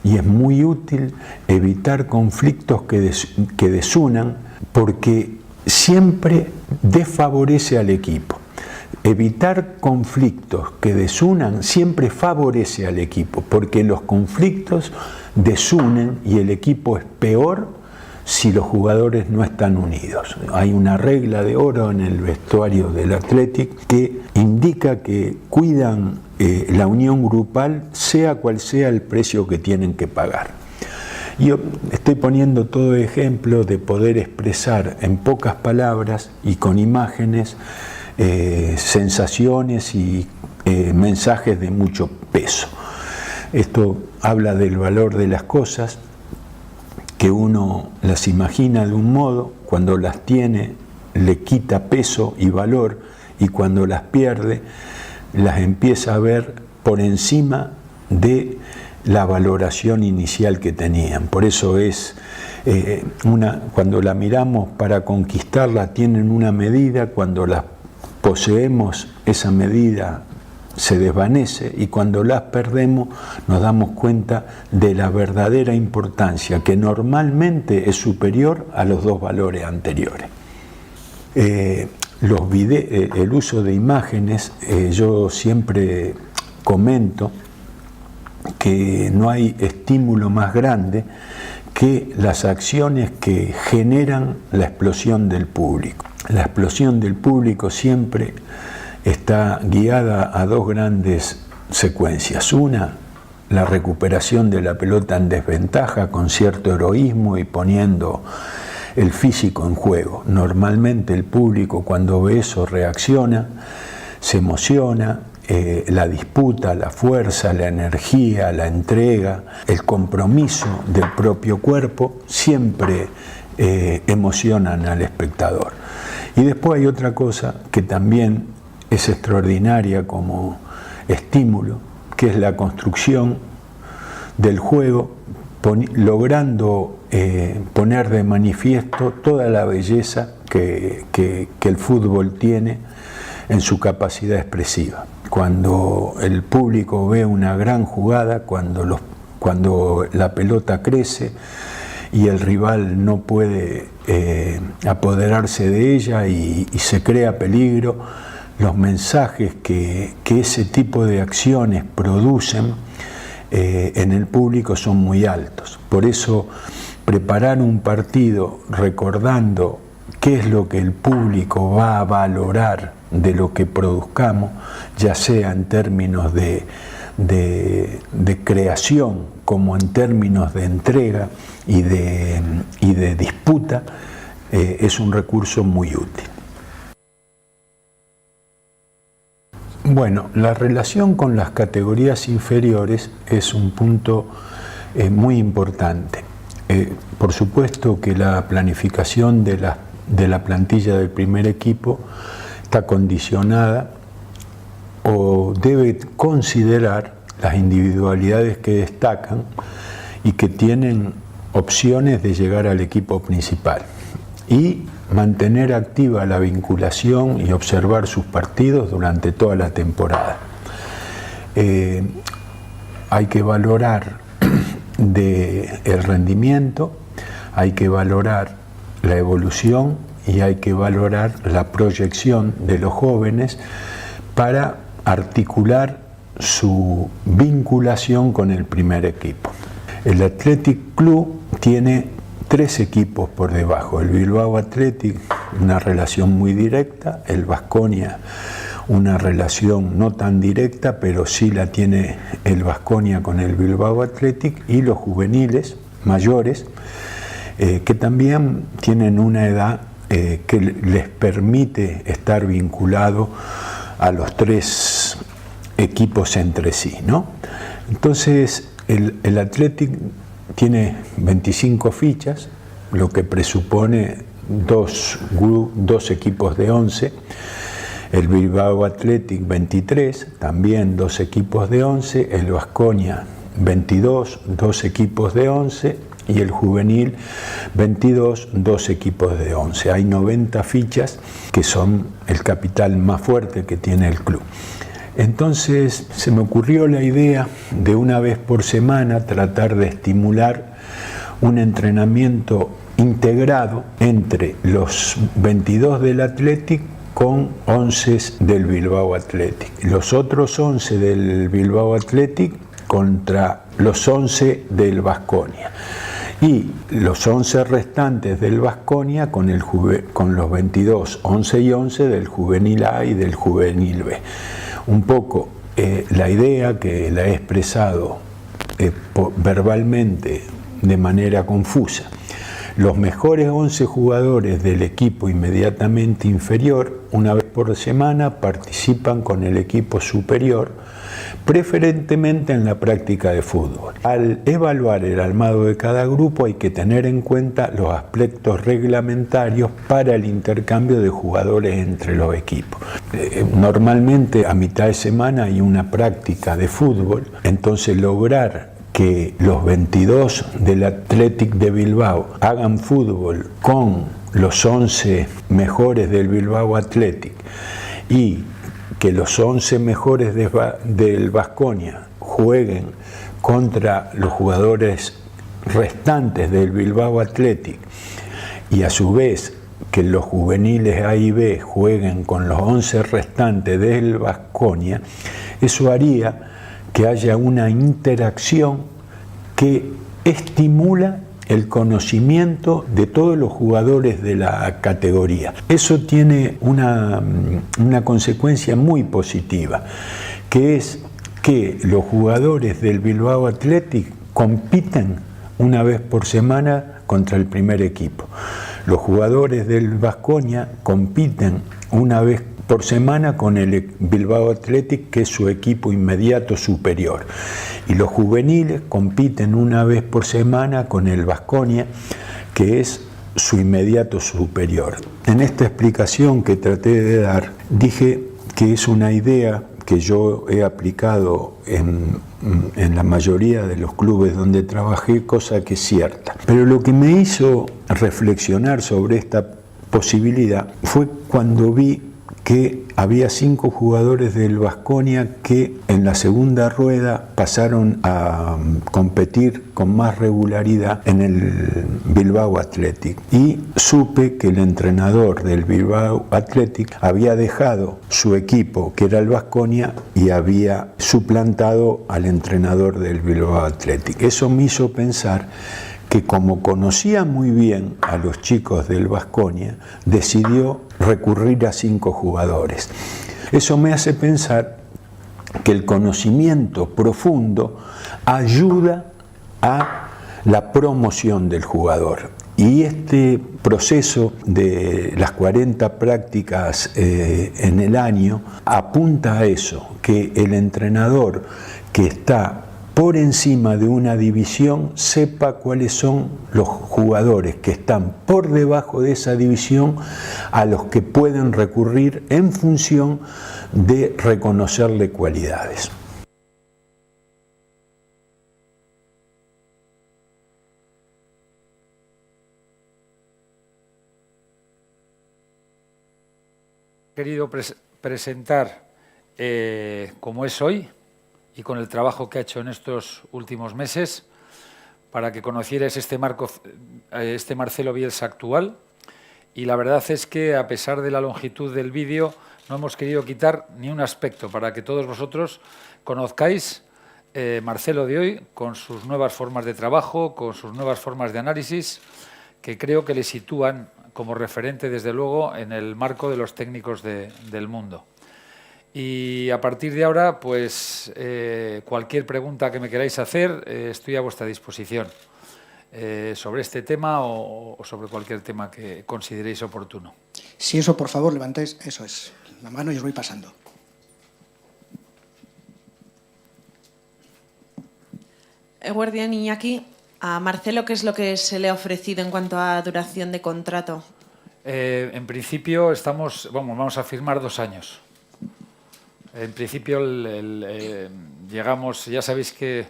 Speaker 3: y es muy útil evitar conflictos que desunan, porque siempre desfavorece al equipo. Evitar conflictos que desunan siempre favorece al equipo, porque los conflictos desunen y el equipo es peor si los jugadores no están unidos. Hay una regla de oro en el vestuario del Athletic que indica que cuidan la unión grupal, sea cual sea el precio que tienen que pagar. Yo estoy poniendo todo ejemplo de poder expresar en pocas palabras y con imágenes sensaciones y mensajes de mucho peso. Esto habla del valor de las cosas, que uno las imagina de un modo, cuando las tiene le quita peso y valor, y cuando las pierde las empieza a ver por encima de la valoración inicial que tenían. Por eso es cuando la miramos para conquistarla tienen una medida, cuando las poseemos esa medida se desvanece, y cuando las perdemos nos damos cuenta de la verdadera importancia, que normalmente es superior a los dos valores anteriores. El uso de imágenes, yo siempre comento que no hay estímulo más grande que las acciones que generan la explosión del público. La explosión del público siempre está guiada a dos grandes secuencias. Una, la recuperación de la pelota en desventaja con cierto heroísmo y poniendo el físico en juego. Normalmente el público, cuando ve eso, reacciona, se emociona, la disputa, la fuerza, la energía, la entrega, el compromiso del propio cuerpo siempre emocionan al espectador. Y después hay otra cosa que también es extraordinaria como estímulo, que es la construcción del juego, logrando poner de manifiesto toda la belleza que el fútbol tiene en su capacidad expresiva. Cuando el público ve una gran jugada, cuando la pelota crece y el rival no puede apoderarse de ella y se crea peligro, los mensajes que ese tipo de acciones producen en el público son muy altos. Por eso, preparar un partido recordando qué es lo que el público va a valorar de lo que produzcamos, ya sea en términos de creación como en términos de entrega y de disputa, es un recurso muy útil. Bueno, la relación con las categorías inferiores es un punto muy importante. Por supuesto que la planificación de la plantilla del primer equipo está condicionada o debe considerar las individualidades que destacan y que tienen opciones de llegar al equipo principal, y mantener activa la vinculación y observar sus partidos durante toda la temporada. Hay que valorar el rendimiento, hay que valorar la evolución y hay que valorar la proyección de los jóvenes para articular su vinculación con el primer equipo. El Athletic Club tiene 3 equipos por debajo. El Bilbao Athletic, una relación muy directa. El Baskonia, una relación no tan directa, pero sí la tiene el Baskonia con el Bilbao Athletic. Y los juveniles mayores, que también tienen una edad que les permite estar vinculado a los 3 equipos entre sí, ¿no? Entonces, el Athletic tiene 25 fichas, lo que presupone 2 equipos de 11. El Bilbao Athletic 23, también 2 equipos de 11. El Baskonia 22, 2 equipos de 11. Y el juvenil 22, 2 equipos de 11. Hay 90 fichas que son el capital más fuerte que tiene el club. Entonces se me ocurrió la idea de una vez por semana tratar de estimular un entrenamiento integrado entre los 22 del Athletic con 11 del Bilbao Athletic. Los otros 11 del Bilbao Athletic contra los 11 del Baskonia. Y los 11 restantes del Baskonia con los 22, 11 y 11 del juvenil A y del juvenil B. Un poco la idea que la he expresado verbalmente de manera confusa. Los mejores 11 jugadores del equipo inmediatamente inferior, una vez por semana, participan con el equipo superior, preferentemente en la práctica de fútbol. Al evaluar el armado de cada grupo hay que tener en cuenta los aspectos reglamentarios para el intercambio de jugadores entre los equipos. Normalmente a mitad de semana hay una práctica de fútbol, entonces lograr que los 22 del Athletic de Bilbao hagan fútbol con los 11 mejores del Bilbao Athletic y que los 11 mejores del Baskonia jueguen contra los jugadores restantes del Bilbao Athletic y a su vez que los juveniles A y B jueguen con los 11 restantes del Baskonia, eso haría que haya una interacción que estimula el conocimiento de todos los jugadores de la categoría. Eso tiene una consecuencia muy positiva, que es que los jugadores del Bilbao Athletic compiten una vez por semana contra el primer equipo. Los jugadores del Baskonia compiten una vez por semana con el Bilbao Athletic, que es su equipo inmediato superior. Y los juveniles compiten una vez por semana con el Baskonia, que es su inmediato superior. En esta explicación que traté de dar, dije que es una idea que yo he aplicado en la mayoría de los clubes donde trabajé, cosa que es cierta. Pero lo que me hizo reflexionar sobre esta posibilidad fue cuando vi que había 5 jugadores del Baskonia que en la segunda rueda pasaron a competir con más regularidad en el Bilbao Athletic. Y supe que el entrenador del Bilbao Athletic había dejado su equipo, que era el Baskonia, y había suplantado al entrenador del Bilbao Athletic. Eso me hizo pensar que, como conocía muy bien a los chicos del Baskonia, decidió recurrir a 5 jugadores. Eso me hace pensar que el conocimiento profundo ayuda a la promoción del jugador. Y este proceso de las 40 prácticas en el año apunta a eso, que el entrenador que está por encima de una división sepa cuáles son los jugadores que están por debajo de esa división a los que pueden recurrir en función de reconocerle cualidades.
Speaker 2: He querido presentar como es hoy, y con el trabajo que ha hecho en estos últimos meses, para que conocierais este Marcelo Bielsa actual. Y la verdad es que, a pesar de la longitud del vídeo, no hemos querido quitar ni un aspecto para que todos vosotros conozcáis Marcelo de hoy con sus nuevas formas de trabajo, con sus nuevas formas de análisis, que creo que le sitúan como referente, desde luego, en el marco de los técnicos del mundo. Y a partir de ahora, pues cualquier pregunta que me queráis hacer, estoy a vuestra disposición sobre este tema o sobre cualquier tema que consideréis oportuno.
Speaker 4: Si eso, por favor, levantéis, eso es, la mano y os voy pasando.
Speaker 5: Eguerdian, Iñaki, a Marcelo, ¿qué es lo que se le ha ofrecido en cuanto a duración de contrato?
Speaker 2: En principio vamos a firmar 2 años. En principio llegamos, ya sabéis que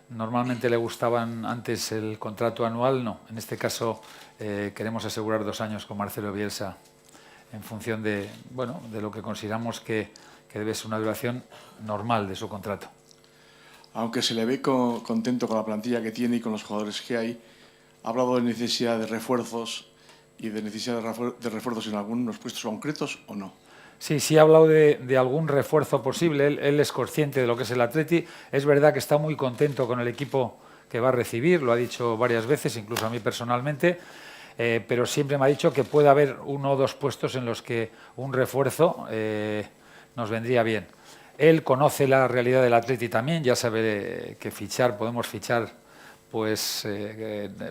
Speaker 2: normalmente le gustaban antes el contrato anual, no. En este caso queremos asegurar 2 años con Marcelo Bielsa en función de lo que consideramos que debe ser una duración normal de su contrato.
Speaker 6: Aunque se le ve contento con la plantilla que tiene y con los jugadores que hay, ha hablado de necesidad de refuerzos y de necesidad de refuerzos en algunos puestos concretos, ¿o no?
Speaker 2: Sí, ha hablado de algún refuerzo posible. Él es consciente de lo que es el Atleti. Es verdad que está muy contento con el equipo que va a recibir, lo ha dicho varias veces, incluso a mí personalmente, pero siempre me ha dicho que puede haber 1 o 2 puestos en los que un refuerzo nos vendría bien. Él conoce la realidad del Atleti también, ya sabe que podemos fichar pues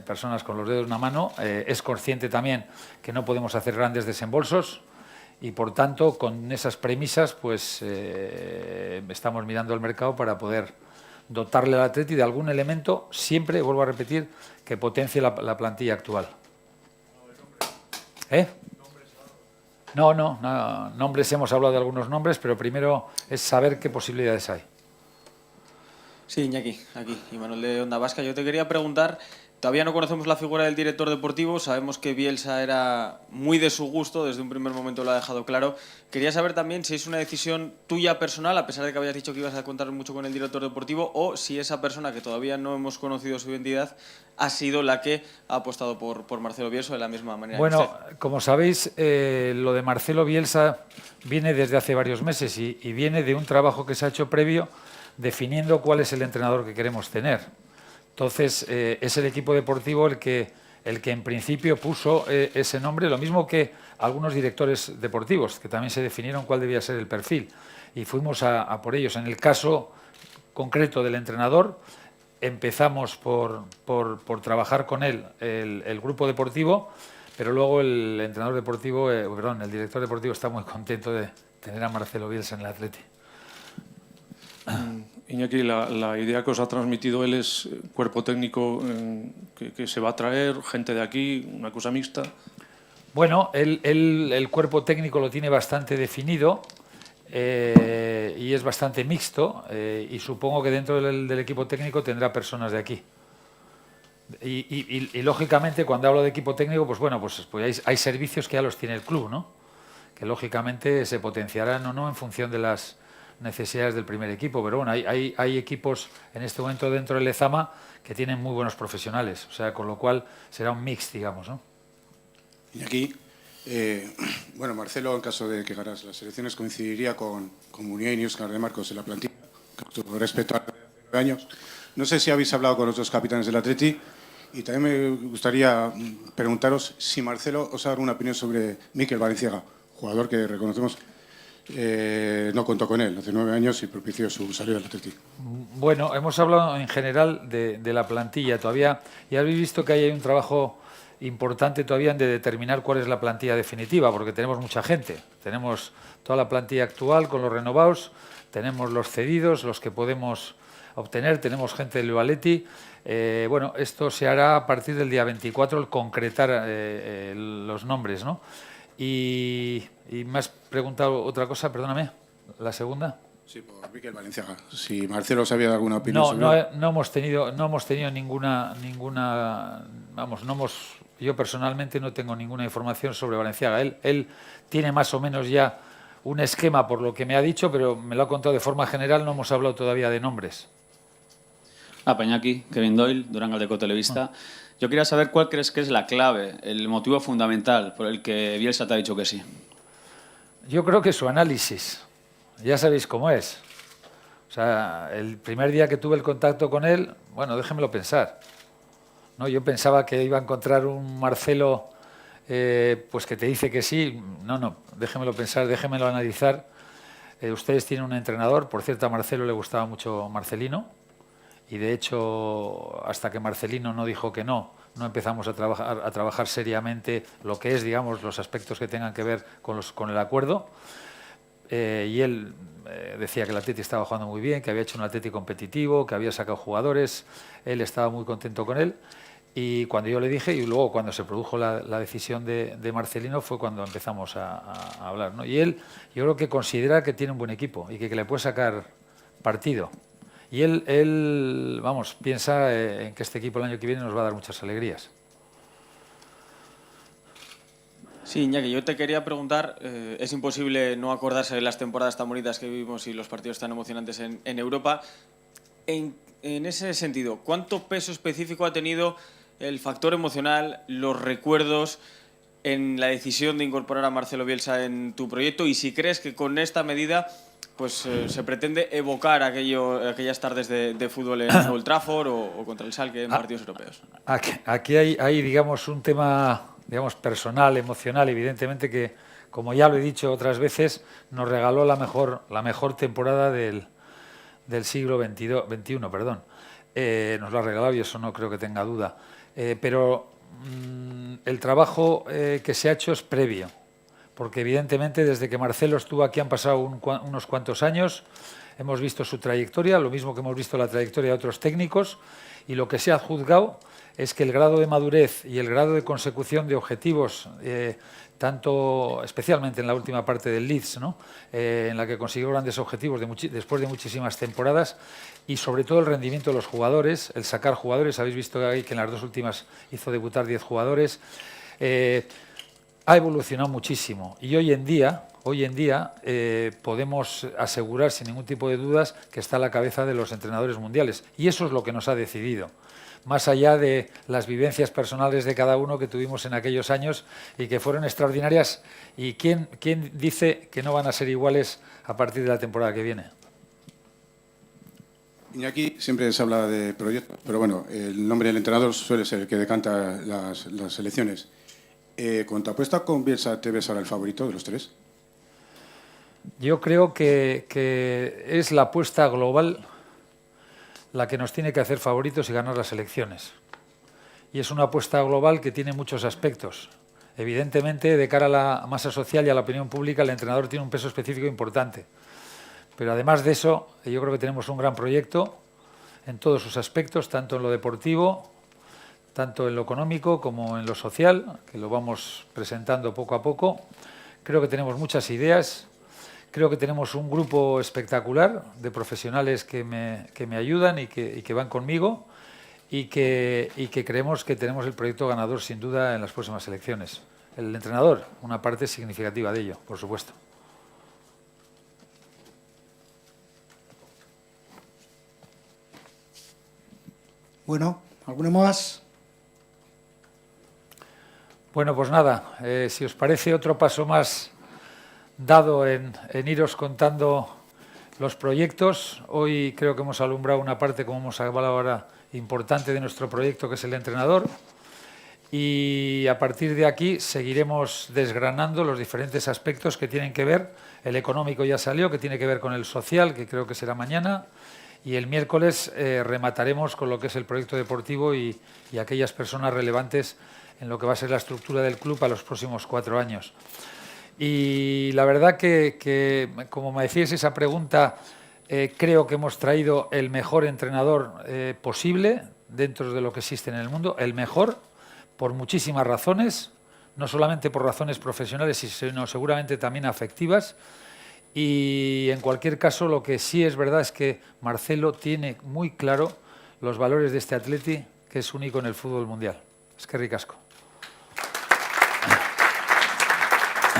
Speaker 2: personas con los dedos en una mano. Es consciente también que no podemos hacer grandes desembolsos y, por tanto, con esas premisas pues estamos mirando el mercado para poder dotarle al Atleti de algún elemento, siempre, vuelvo a repetir, que potencie la plantilla actual. No, nombres, hemos hablado de algunos nombres, pero primero es saber qué posibilidades hay.
Speaker 7: Sí, Iñaki, aquí, Imanol de Onda Vasca. Yo te quería preguntar, todavía no conocemos la figura del director deportivo, sabemos que Bielsa era muy de su gusto, desde un primer momento lo ha dejado claro. Quería saber también si es una decisión tuya personal, a pesar de que habías dicho que ibas a contar mucho con el director deportivo, o si esa persona, que todavía no hemos conocido su identidad, ha sido la que ha apostado por Marcelo Bielsa de la misma manera.
Speaker 2: Bueno, como sabéis, lo de Marcelo Bielsa viene desde hace varios meses y viene de un trabajo que se ha hecho previo definiendo cuál es el entrenador que queremos tener. Entonces, es el equipo deportivo el que en principio puso ese nombre, lo mismo que algunos directores deportivos, que también se definieron cuál debía ser el perfil, y fuimos a por ellos. En el caso concreto del entrenador, empezamos por trabajar con él el grupo deportivo, pero luego el entrenador deportivo, el director deportivo está muy contento de tener a Marcelo Bielsa en el Atleti.
Speaker 8: Iñaki, la idea que os ha transmitido él es cuerpo técnico que se va a traer, gente de aquí, una cosa mixta.
Speaker 2: Bueno, el cuerpo técnico lo tiene bastante definido y es bastante mixto, y supongo que dentro del equipo técnico tendrá personas de aquí. Y lógicamente, cuando hablo de equipo técnico, pues hay servicios que ya los tiene el club, ¿no? Que lógicamente se potenciarán o no en función de las necesidades del primer equipo, pero bueno, hay equipos en este momento dentro del Lezama que tienen muy buenos profesionales, o sea, con lo cual será un mix, digamos, ¿no?
Speaker 9: Y aquí, Marcelo, en caso de que ganas las elecciones, coincidiría con Muniain y Óscar de Marcos en la plantilla, con respecto a hace 9 años. No sé si habéis hablado con los 2 capitanes del Atleti, y también me gustaría preguntaros si Marcelo os ha dado una opinión sobre Mikel Valenciaga, jugador que reconocemos no contó con él hace 9 años y propició su salida del Atleti.
Speaker 2: Bueno, hemos hablado en general de la plantilla todavía, y habéis visto que hay un trabajo importante todavía en de determinar cuál es la plantilla definitiva, porque tenemos mucha gente. Tenemos toda la plantilla actual con los renovados, tenemos los cedidos, los que podemos obtener, tenemos gente del Atleti. Esto se hará a partir del día 24, el concretar los nombres, ¿no? Y me has preguntado otra cosa, perdóname, la segunda.
Speaker 9: Sí, por Mikel Valenciaga. Si Marcelo os había dado alguna opinión sobre él.
Speaker 2: No hemos tenido ninguna, yo personalmente no tengo ninguna información sobre Valenciaga. Él tiene más o menos ya un esquema por lo que me ha dicho, pero me lo ha contado de forma general, no hemos hablado todavía de nombres.
Speaker 10: Iñaki, Kevin Doyle, Durango de Televista. Yo quería saber cuál crees que es la clave, el motivo fundamental por el que Bielsa te ha dicho que sí.
Speaker 2: Yo creo que su análisis, ya sabéis cómo es. O sea, el primer día que tuve el contacto con él, bueno, déjemelo pensar. ¿No? Yo pensaba que iba a encontrar un Marcelo pues que te dice que sí. No, déjemelo pensar, déjemelo analizar. Ustedes tienen un entrenador, por cierto, a Marcelo le gustaba mucho Marcelino, y de hecho, hasta que Marcelino no dijo que no empezamos a trabajar seriamente lo que es, digamos, los aspectos que tengan que ver con el acuerdo. Y él decía que el Atleti estaba jugando muy bien, que había hecho un Atleti competitivo, que había sacado jugadores, él estaba muy contento con él. Y cuando yo le dije, y luego cuando se produjo la decisión de Marcelino, fue cuando empezamos a hablar, ¿no? Y él, yo creo que considera que tiene un buen equipo y que le puede sacar partido. Y él vamos, piensa en que este equipo el año que viene nos va a dar muchas alegrías.
Speaker 7: Sí, Iñaki, yo te quería preguntar, es imposible no acordarse de las temporadas tan bonitas que vivimos y los partidos tan emocionantes en Europa. En ese sentido, ¿cuánto peso específico ha tenido el factor emocional, los recuerdos en la decisión de incorporar a Marcelo Bielsa en tu proyecto? Y si crees que con esta medida pues se pretende evocar aquellas tardes de fútbol en Old Trafford o contra el Schalke en partidos europeos.
Speaker 2: Aquí hay digamos, un tema, digamos, personal, emocional, evidentemente, que, como ya lo he dicho otras veces, nos regaló la mejor temporada del siglo XXI, perdón. Nos lo ha regalado y eso no creo que tenga duda. Pero el trabajo que se ha hecho es previo, porque evidentemente desde que Marcelo estuvo aquí han pasado unos cuantos años, hemos visto su trayectoria, lo mismo que hemos visto la trayectoria de otros técnicos, y lo que se ha juzgado es que el grado de madurez y el grado de consecución de objetivos, especialmente en la última parte del Leeds, ¿no? En la que consiguió grandes objetivos después de muchísimas temporadas, y sobre todo el rendimiento de los jugadores, el sacar jugadores. Habéis visto ahí que en las dos últimas hizo debutar 10 jugadores. Ha evolucionado muchísimo y hoy en día podemos asegurar sin ningún tipo de dudas que está a la cabeza de los entrenadores mundiales, y eso es lo que nos ha decidido, más allá de las vivencias personales de cada uno que tuvimos en aquellos años y que fueron extraordinarias. ¿Y quién dice que no van a ser iguales a partir de la temporada que viene?
Speaker 9: Iñaki, siempre se habla de proyectos, pero bueno, el nombre del entrenador suele ser el que decanta las selecciones. ¿Con tu apuesta con Bielsa te ves ahora el favorito de los tres?
Speaker 2: Yo creo que es la apuesta global la que nos tiene que hacer favoritos y ganar las elecciones. Y es una apuesta global que tiene muchos aspectos. Evidentemente, de cara a la masa social y a la opinión pública, el entrenador tiene un peso específico importante. Pero además de eso, yo creo que tenemos un gran proyecto en todos sus aspectos, tanto en lo deportivo, tanto en lo económico como en lo social, que lo vamos presentando poco a poco. Creo que tenemos muchas ideas. Creo que tenemos un grupo espectacular de profesionales que me ayudan y que van conmigo, y que creemos que tenemos el proyecto ganador sin duda en las próximas elecciones. El entrenador, una parte significativa de ello, por supuesto.
Speaker 4: Bueno, ¿alguno más?
Speaker 2: Bueno, pues nada, si os parece, otro paso más dado en iros contando los proyectos. Hoy creo que hemos alumbrado una parte, como hemos hablado ahora, importante de nuestro proyecto, que es el entrenador. Y a partir de aquí seguiremos desgranando los diferentes aspectos que tienen que ver. El económico ya salió, que tiene que ver con el social, que creo que será mañana. Y el miércoles remataremos con lo que es el proyecto deportivo y aquellas personas relevantes en lo que va a ser la estructura del club a los próximos 4 años. Y la verdad que como me decíais esa pregunta, creo que hemos traído el mejor entrenador posible dentro de lo que existe en el mundo, el mejor por muchísimas razones, no solamente por razones profesionales, sino seguramente también afectivas. Y en cualquier caso, lo que sí es verdad es que Marcelo tiene muy claro los valores de este Atleti, que es único en el fútbol mundial. Es que ricasco.